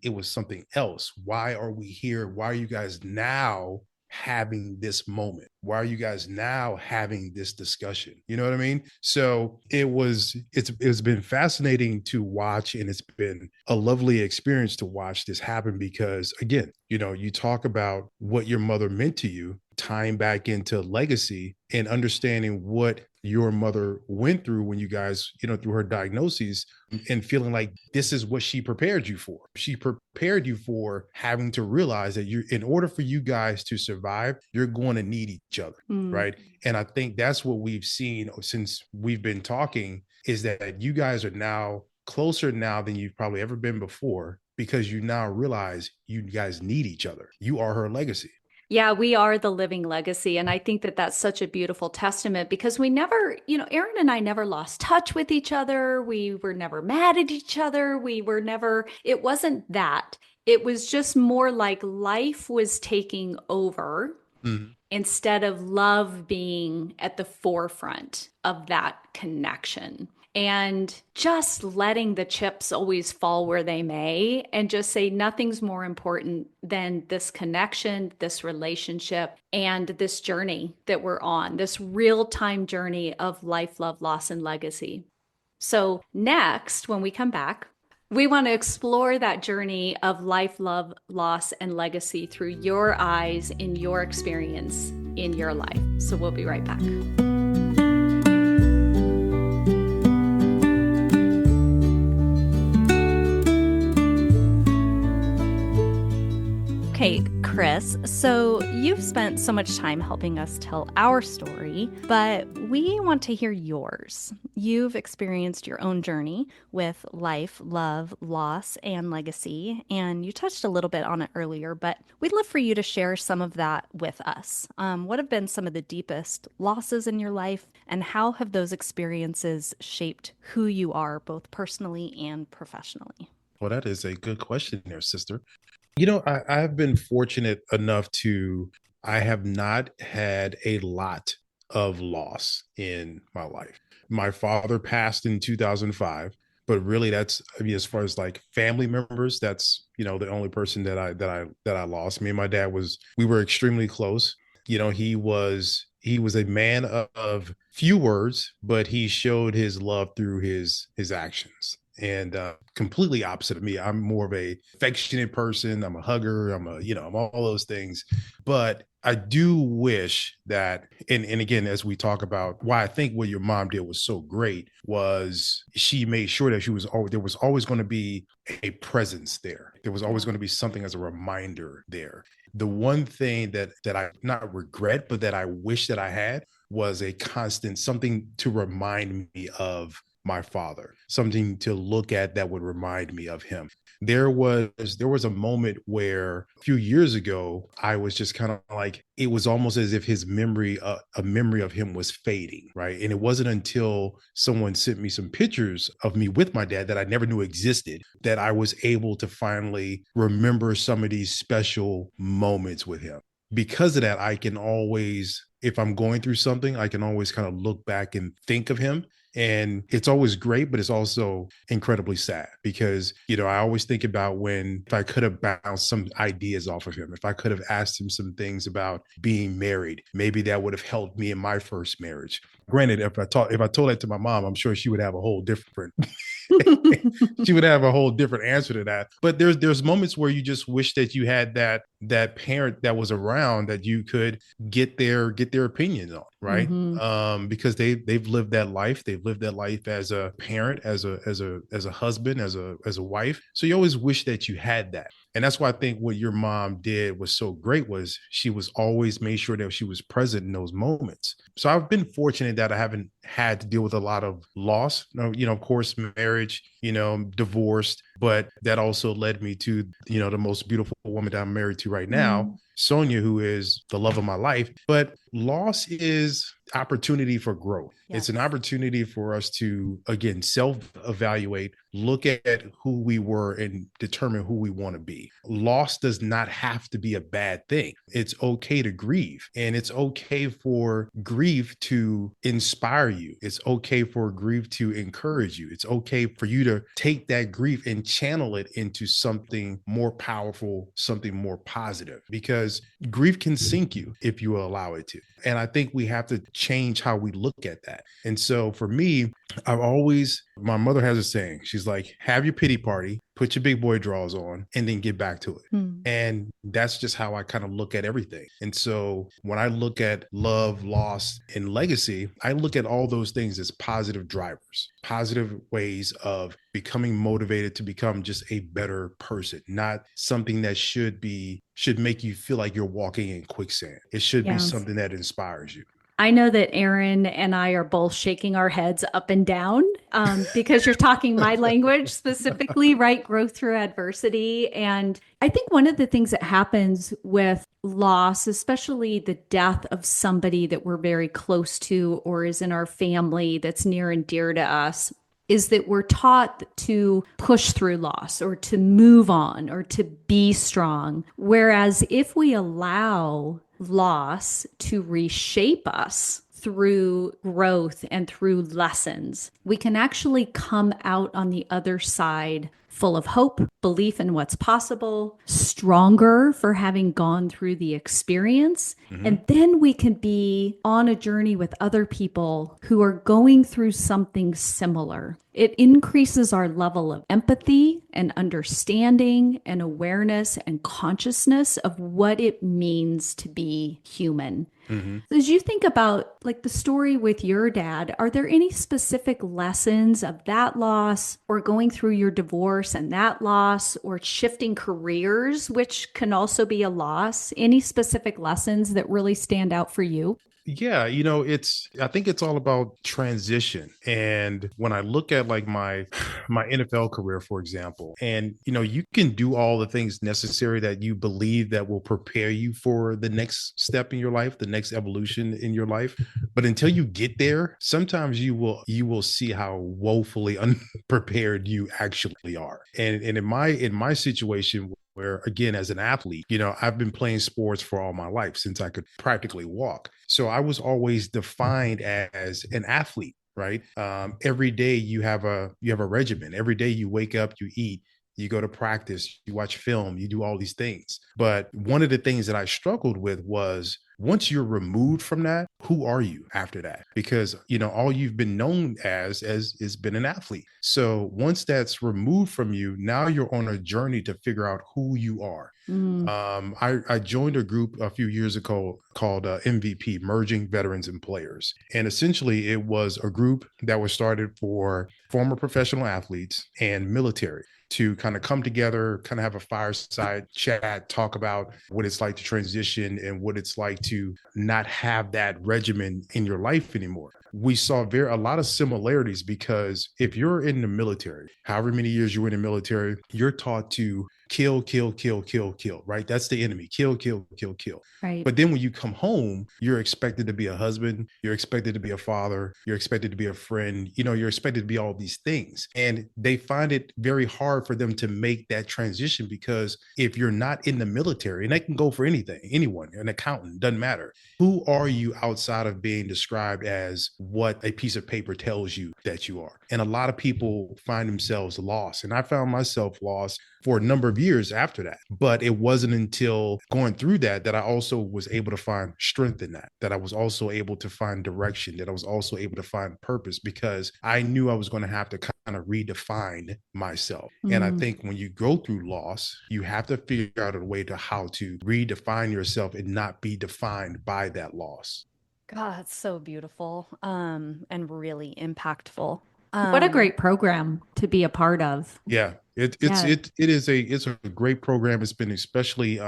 Speaker 3: else. Why are we here? Why are you guys now having this moment? Why are you guys now having this discussion? You know what I mean? So it's been fascinating to watch, and it's been a lovely experience to watch this happen because again, you talk about what your mother meant to you, tying back into legacy and understanding what your mother went through when you guys, through her diagnoses, and feeling like this is what she prepared you for. She prepared you for having to realize that in order for you guys to survive, you're going to need each other. Right. And I think that's what we've seen since we've been talking, is that you guys are now closer now than you've probably ever been before, because you now realize you guys need each other. You are her legacy.
Speaker 2: Yeah, we are the living legacy. And I think that that's such a beautiful testament because we never, Erin and I never lost touch with each other. We were never mad at each other. It wasn't that. It was just more like life was taking over instead of love being at the forefront of that connection. And just letting the chips always fall where they may, and just say nothing's more important than this connection, this relationship, and this journey that we're on, this real-time journey of life, love, loss, and legacy. So next, when we come back, we want to explore that journey of life, love, loss, and legacy through your eyes, in your experience, in your life. So we'll be right back.
Speaker 1: Okay, Chris, so you've spent so much time helping us tell our story, but we want to hear yours. You've experienced your own journey with life, love, loss, and legacy, and you touched a little bit on it earlier, but we'd love for you to share some of that with us. What have been some of the deepest losses in your life, and how have those experiences shaped who you are, both personally and professionally?
Speaker 3: Well, that is a good question there, sister. I've been fortunate enough I have not had a lot of loss in my life. My father passed in 2005, but really as far as like family members, that's, the only person that I lost. Me and my dad we were extremely close. He was a man of few words, but he showed his love through his actions. And completely opposite of me. I'm more of a affectionate person. I'm a hugger. I'm all those things. But I do wish that, and again, as we talk about why I think what your mom did was so great, was she made sure that there was always going to be a presence there. There was always going to be something as a reminder there. The one thing that I not regret, but that I wish that I had, was a constant something to remind me of my father, something to look at that would remind me of him. There was a moment where a few years ago, I was just kind of like, it was almost as if his memory, a memory of him was fading, right? And it wasn't until someone sent me some pictures of me with my dad that I never knew existed, that I was able to finally remember some of these special moments with him. Because of that, I can always, if I'm going through something, I can always kind of look back and think of him. And it's always great, but it's also incredibly sad because, I always think about if I could have bounced some ideas off of him, if I could have asked him some things about being married, maybe that would have helped me in my first marriage. Granted, if I told that to my mom, I'm sure she would have a whole different she would have a whole different answer to that. But there's moments where you just wish that you had that parent that was around that you could get their opinions on, right?
Speaker 2: Mhm.
Speaker 3: Because they've lived that life. They've lived that life as a parent, as a husband, as a wife. So you always wish that you had that. And that's why I think what your mom did was so great was she was always made sure that she was present in those moments. So I've been fortunate that I haven't had to deal with a lot of loss. Of course, marriage, divorced, but that also led me to, the most beautiful woman that I'm married to right now,
Speaker 2: Mm.
Speaker 3: Sonia, who is the love of my life. But loss is opportunity for growth. It's an
Speaker 1: Yes.
Speaker 3: opportunity for us to, again, self-evaluate, look at who we were and determine who we want to be. Loss does not have to be a bad thing. It's okay to grieve, and it's okay for grief to inspire you. It's okay for grief to encourage you. It's okay for you to take that grief and channel it into something more powerful, something more positive, because grief can sink you if you allow it to. And I think we have to change how we look at that. And so for me, my mother has a saying. She's like, have your pity party, put your big boy drawers on, and then get back to it.
Speaker 1: Hmm.
Speaker 3: And that's just how I kind of look at everything. And so when I look at love, loss, and legacy, I look at all those things as positive drivers, positive ways of becoming motivated to become just a better person, not something that should make you feel like you're walking in quicksand. It should be
Speaker 2: Yeah.
Speaker 3: something that inspires you.
Speaker 2: I know that Erin and I are both shaking our heads up and down because you're talking my language specifically, right? Growth through adversity. And I think one of the things that happens with loss, especially the death of somebody that we're very close to or is in our family that's near and dear to us, is that we're taught to push through loss or to move on or to be strong. Whereas if we allow loss to reshape us through growth and through lessons, we can actually come out on the other side full of hope, belief in what's possible, stronger for having gone through the experience.
Speaker 3: Mm-hmm.
Speaker 2: And then we can be on a journey with other people who are going through something similar. It increases our level of empathy and understanding and awareness and consciousness of what it means to be human.
Speaker 3: Mm-hmm.
Speaker 2: As you think about like the story with your dad, are there any specific lessons of that loss or going through your divorce and that loss or shifting careers, which can also be a loss? Any specific lessons that really stand out for you?
Speaker 3: Yeah, I think it's all about transition. And when I look at like my NFL career, for example, and you can do all the things necessary that you believe that will prepare you for the next step in your life, the next evolution in your life. But until you get there, sometimes you will see how woefully unprepared you actually are. And in my situation, where again, as an athlete, I've been playing sports for all my life since I could practically walk. So I was always defined as an athlete, right? Every day you have a regimen. Every day you wake up, you eat, you go to practice, you watch film, you do all these things. But one of the things that I struggled with was, once you're removed from that, who are you after that? Because all you've been known as is been an athlete. So once that's removed from you, now you're on a journey to figure out who you are.
Speaker 2: Mm.
Speaker 3: I joined a group a few years ago called MVP, Merging Veterans and Players. And essentially, it was a group that was started for former professional athletes and military to kind of come together, kind of have a fireside chat, talk about what it's like to transition and what it's like to not have that regimen in your life anymore. We saw a lot of similarities, because if you're in the military, however many years you were in the military, you're taught to kill, kill, kill, kill, kill, right? That's the enemy. Kill, kill, kill, kill.
Speaker 2: Right.
Speaker 3: But then when you come home, you're expected to be a husband, you're expected to be a father, you're expected to be a friend, you're expected to be all these things. And they find it very hard for them to make that transition, because if you're not in the military, and that can go for anything, anyone, an accountant, doesn't matter. Who are you outside of being described as what a piece of paper tells you that you are? And a lot of people find themselves lost. And I found myself lost for a number of years after that. But it wasn't until going through that I also was able to find strength in that I was also able to find direction, that I was also able to find purpose, because I knew I was going to have to kind of redefine myself. And I think when you go through loss, you have to figure out a way to how to redefine yourself and not be defined by that loss.
Speaker 1: God, it's so beautiful, and really impactful.
Speaker 2: What a
Speaker 1: Um,
Speaker 2: great program to be a part of.
Speaker 3: Yeah,
Speaker 2: Yeah.
Speaker 3: it's a great program. It's been especially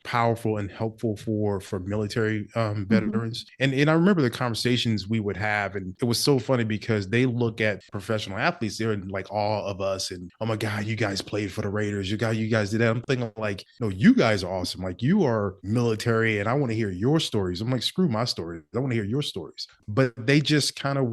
Speaker 3: powerful and helpful for military
Speaker 2: Mhm.
Speaker 3: veterans. And I remember the conversations we would have, and it was so funny because they look at professional athletes, they're in like awe of us, and oh my God, you guys played for the Raiders, you guys did that. I'm thinking like, no, you guys are awesome. Like you are military, and I want to hear your stories. I'm like, screw my stories. I want to hear your stories. But they just kind of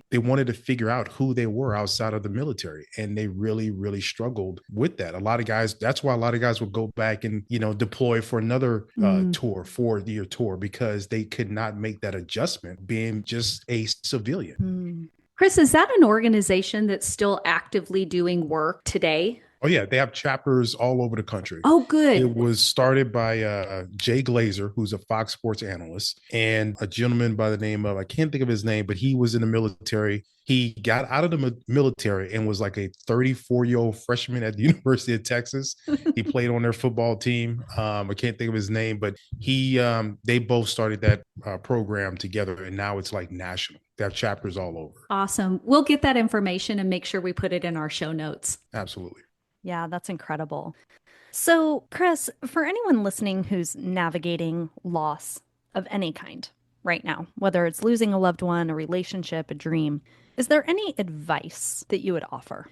Speaker 3: they wanted to figure out who they were outside of the military, and they really struggled with that. A lot of guys, that's why a lot of guys would go back and deploy for another
Speaker 2: Mm.
Speaker 3: tour, 4 year tour, because they could not make that adjustment being just a civilian.
Speaker 1: mm,
Speaker 2: Chris, is that an organization that's still actively doing work today?
Speaker 3: Oh yeah, they have chapters all over the country.
Speaker 2: Oh, good.
Speaker 3: It was started by Jay Glazer, who's a Fox Sports analyst, and a gentleman by the name of, I can't think of his name, but he was in the military. He got out of the military and was like a 34-year-old freshman at the University of Texas. He played on their football team. I can't think of his name, but they both started that program together, and now it's like national. They have chapters all over.
Speaker 2: Awesome. We'll get that information and make sure we put it in our show notes.
Speaker 3: Absolutely.
Speaker 1: yeah, that's incredible. So, Chris, for anyone listening who's navigating loss of any kind right now, whether it's losing a loved one, a relationship, a dream, is there any advice that you would offer?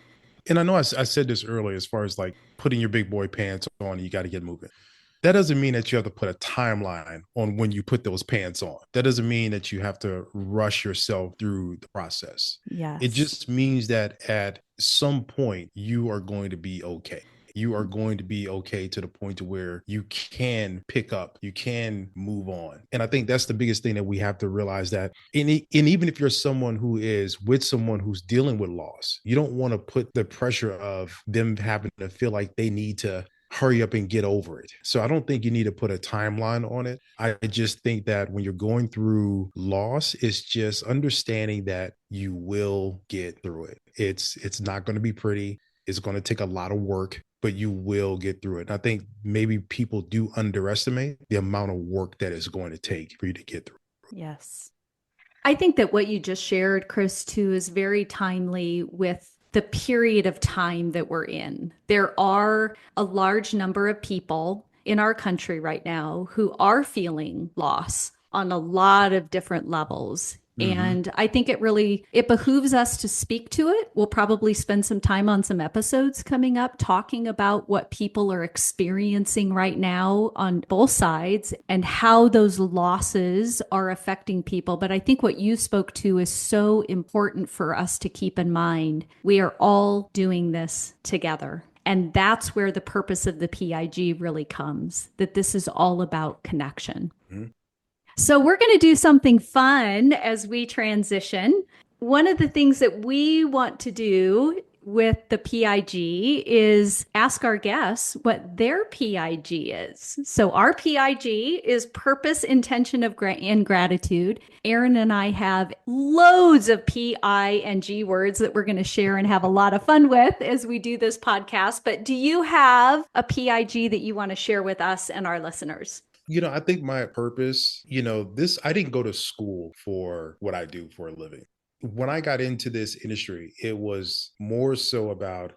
Speaker 3: And I know I said this earlier, as far as like putting your big boy pants on, you got to get moving. That doesn't mean that you have to put a timeline on when you put those pants on. That doesn't mean that you have to rush yourself through the process. It
Speaker 1: Yes.
Speaker 3: just means that at some point you are going to be okay. You are going to be okay to the point to where you can pick up, you can move on. And I think that's the biggest thing that we have to realize, that and even if you're someone who is with someone who's dealing with loss, you don't want to put the pressure of them having to feel like they need to hurry up and get over it. So I don't think you need to put a timeline on it. I just think that when you're going through loss, it's just understanding that you will get through it. It's not going to be pretty. It's going to take a lot of work, but you will get through it. And I think maybe people do underestimate the amount of work that it's going to take for you to get through.
Speaker 1: Yes.
Speaker 2: I think that what you just shared, Chris, too, is very timely with the period of time that we're in. There are a large number of people in our country right now who are feeling loss on a lot of different levels.
Speaker 3: Mhm.
Speaker 2: And I think it behooves us to speak to it. We'll probably spend some time on some episodes coming up talking about what people are experiencing right now on both sides and how those losses are affecting people. But I think what you spoke to is so important for us to keep in mind. We are all doing this together. And that's where the purpose of the PIG really comes, that this is all about connection.
Speaker 3: Mhm.
Speaker 2: So, we're going to do something fun as we transition. One of the things that we want to do with the PIG is ask our guests what their PIG is. So, our PIG is purpose, intention of and gratitude. Erin and I have loads of PI and G words that we're going to share and have a lot of fun with as we do this podcast. But do you have a PIG that you want to share with us and our listeners?
Speaker 3: I think my purpose, I didn't go to school for what I do for a living. When I got into this industry, it was more so about,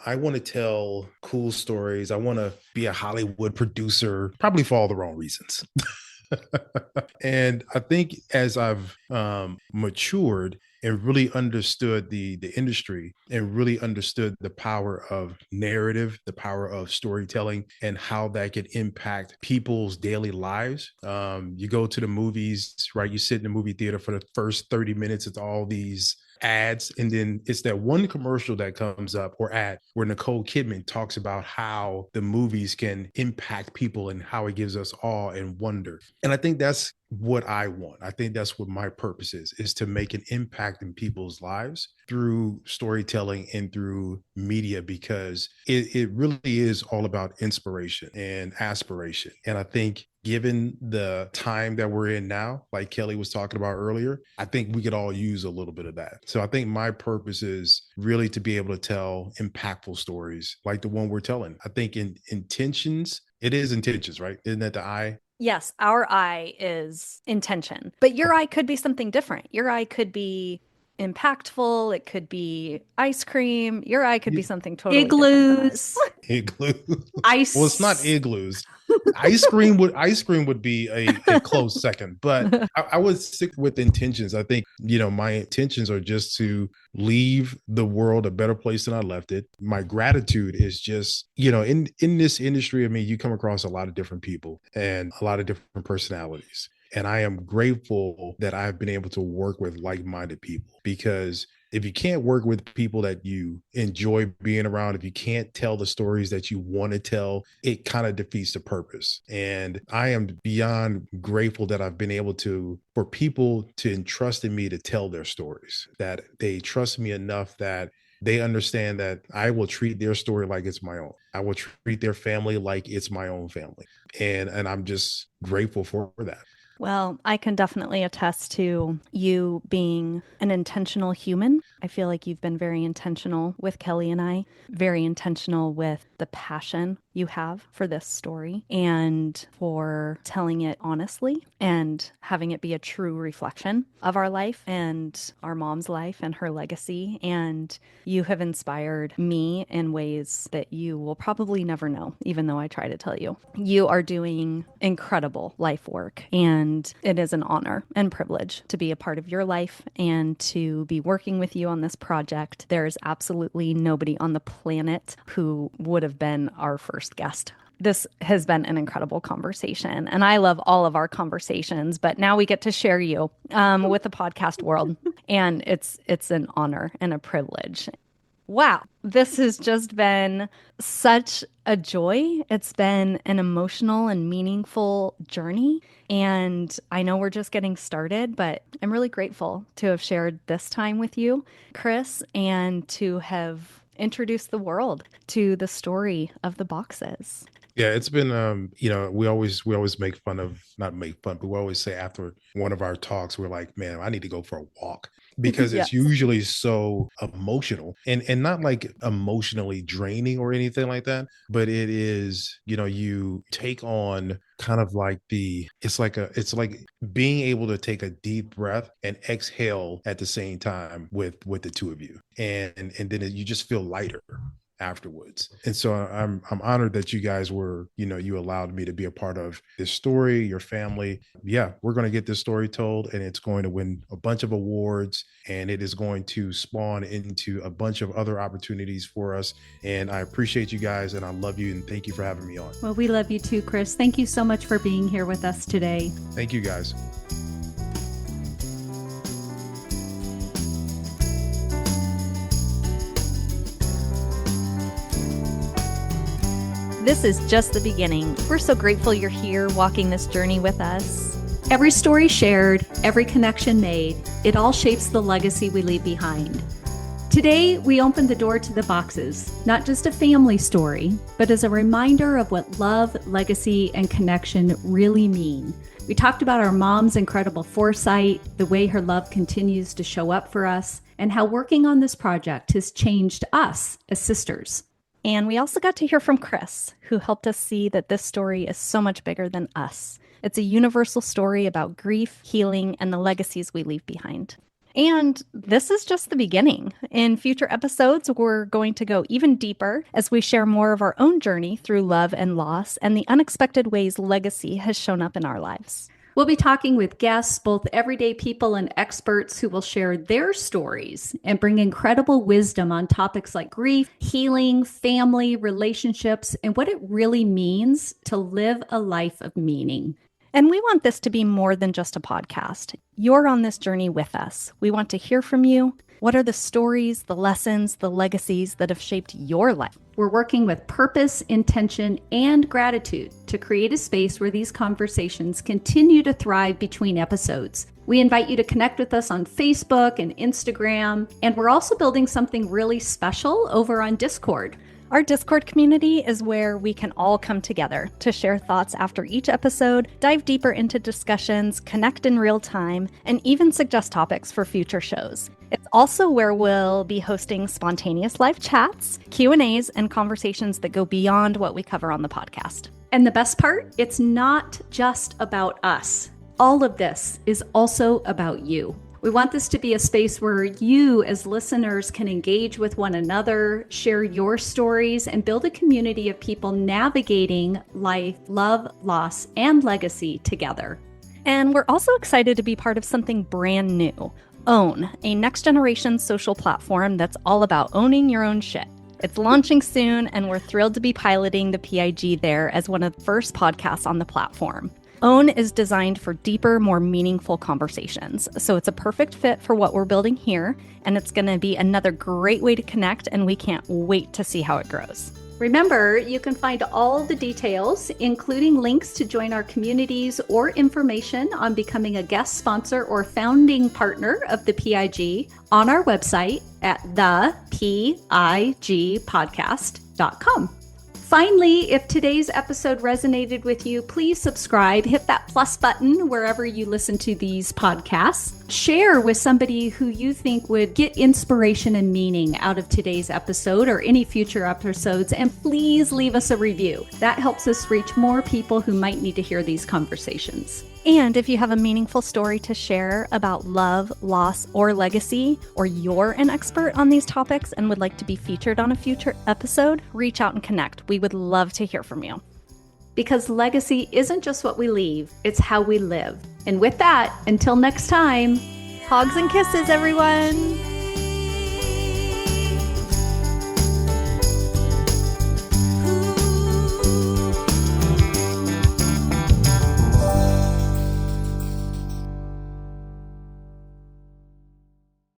Speaker 3: I want to tell cool stories. I want to be a Hollywood producer, probably for all the wrong reasons. And I think as I've matured and really understood the industry and really understood the power of narrative, the power of storytelling, and how that can impact people's daily lives. You go to the movies, right? You sit in the movie theater for the first 30 minutes. It's all these ads, and then it's that one commercial that comes up or ad where Nicole Kidman talks about how the movies can impact people and how it gives us awe and wonder. And I think that's what I want. I think that's what my purpose is to make an impact in people's lives through storytelling and through media, because it really is all about inspiration and aspiration. And I think given the time that we're in now, like Kelly was talking about earlier, I think we could all use a little bit of that. So I think my purpose is really to be able to tell impactful stories like the one we're telling. I think in intentions, it is intentions, right? Isn't that the I?
Speaker 1: Yes, our eye is intention, but your eye could be something different. Your eye could be impactful. It could be ice cream. Your eye could be something totally different than ours.
Speaker 2: Igloos,
Speaker 3: Igloo. Well, it's not
Speaker 2: ice.
Speaker 3: igloos. Ice cream would be a close second, but I would stick with intentions. I think, my intentions are just to leave the world a better place than I left it. My gratitude is just, in this industry, I mean, you come across a lot of different people and a lot of different personalities. And I am grateful that I've been able to work with like-minded people, because if you can't work with people that you enjoy being around, if you can't tell the stories that you want to tell, it kind of defeats the purpose. And I am beyond grateful that I've been able for people to entrust in me to tell their stories, that they trust me enough that they understand that I will treat their story like it's my own. I will treat their family like it's my own family. And I'm just grateful for that.
Speaker 1: Well, I can definitely attest to you being an intentional human. I feel like you've been very intentional with Kelly and I, very intentional with the passion you have for this story and for telling it honestly and having it be a true reflection of our life and our mom's life and her legacy. And you have inspired me in ways that you will probably never know, even though I try to tell you. You are doing incredible life work, and it is an honor and privilege to be a part of your life and to be working with you on this project. There's absolutely nobody on the planet who would have been our first guest. This has been an incredible conversation, and I love all of our conversations, but now we get to share you with the podcast world, and it's an honor and a privilege. Wow, this has just been such a joy. It's been an emotional and meaningful journey. And I know we're just getting started, but I'm really grateful to have shared this time with you, Chris, and to have introduced the world to the story of the boxes.
Speaker 3: Yeah, it's been we always make fun of, not make fun, but we always say after one of our talks, we're like, man, I need to go for a walk, because it's
Speaker 1: Yes.
Speaker 3: usually so emotional and not like emotionally draining or anything like that, but it is, you take on kind of like it's like being able to take a deep breath and exhale at the same time with the two of you. And then you just feel lighter afterwards. And so I'm honored that you guys were, you allowed me to be a part of this story, your family. Yeah, we're going to get this story told, and it's going to win a bunch of awards, and it is going to spawn into a bunch of other opportunities for us. And I appreciate you guys, and I love you, and thank you for having me on.
Speaker 2: Well, we love you too, Chris. Thank you so much for being here with us today.
Speaker 3: Thank you guys.
Speaker 1: This is just the beginning. We're so grateful you're here walking this journey with us.
Speaker 2: Every story shared, every connection made, it all shapes the legacy we leave behind. Today, we opened the door to the boxes, not just a family story, but as a reminder of what love, legacy, and connection really mean. We talked about our mom's incredible foresight, the way her love continues to show up for us, and how working on this project has changed us as sisters.
Speaker 1: And we also got to hear from Chris, who helped us see that this story is so much bigger than us. It's a universal story about grief, healing, and the legacies we leave behind. And this is just the beginning. In future episodes, we're going to go even deeper as we share more of our own journey through love and loss and the unexpected ways legacy has shown up in our lives.
Speaker 2: We'll be talking with guests, both everyday people and experts who will share their stories and bring incredible wisdom on topics like grief, healing, family, relationships, and what it really means to live a life of meaning.
Speaker 1: And we want this to be more than just a podcast. You're on this journey with us. We want to hear from you. What are the stories, the lessons, the legacies that have shaped your life?
Speaker 2: We're working with purpose, intention, and gratitude to create a space where these conversations continue to thrive between episodes. We invite you to connect with us on Facebook and Instagram, and we're also building something really special over on Discord.
Speaker 1: Our Discord community is where we can all come together to share thoughts after each episode, dive deeper into discussions, connect in real time, and even suggest topics for future shows. It's also where we'll be hosting spontaneous live chats, Q&As, and conversations that go beyond what we cover on the podcast.
Speaker 2: And the best part, it's not just about us. All of this is also about you. We want this to be a space where you as listeners can engage with one another, share your stories, and build a community of people navigating life, love, loss, and legacy together.
Speaker 1: And we're also excited to be part of something brand new. Own, a next-generation social platform that's all about owning your own shit. It's launching soon, and we're thrilled to be piloting the PIG there as one of the first podcasts on the platform. Own is designed for deeper, more meaningful conversations. So it's a perfect fit for what we're building here, and it's going to be another great way to connect, and we can't wait to see how it grows.
Speaker 2: Remember, you can find all the details, including links to join our communities or information on becoming a guest sponsor or founding partner of the PIG on our website at thepigpodcast.com. Finally, if today's episode resonated with you, please subscribe, hit that plus button wherever you listen to these podcasts. Share with somebody who you think would get inspiration and meaning out of today's episode or any future episodes, and please leave us a review. That helps us reach more people who might need to hear these conversations.
Speaker 1: And if you have a meaningful story to share about love, loss, or legacy, or you're an expert on these topics and would like to be featured on a future episode, reach out and connect. We would love to hear from you.
Speaker 2: Because legacy isn't just what we leave, it's how we live. And with that, until next time,
Speaker 1: hugs and kisses, everyone.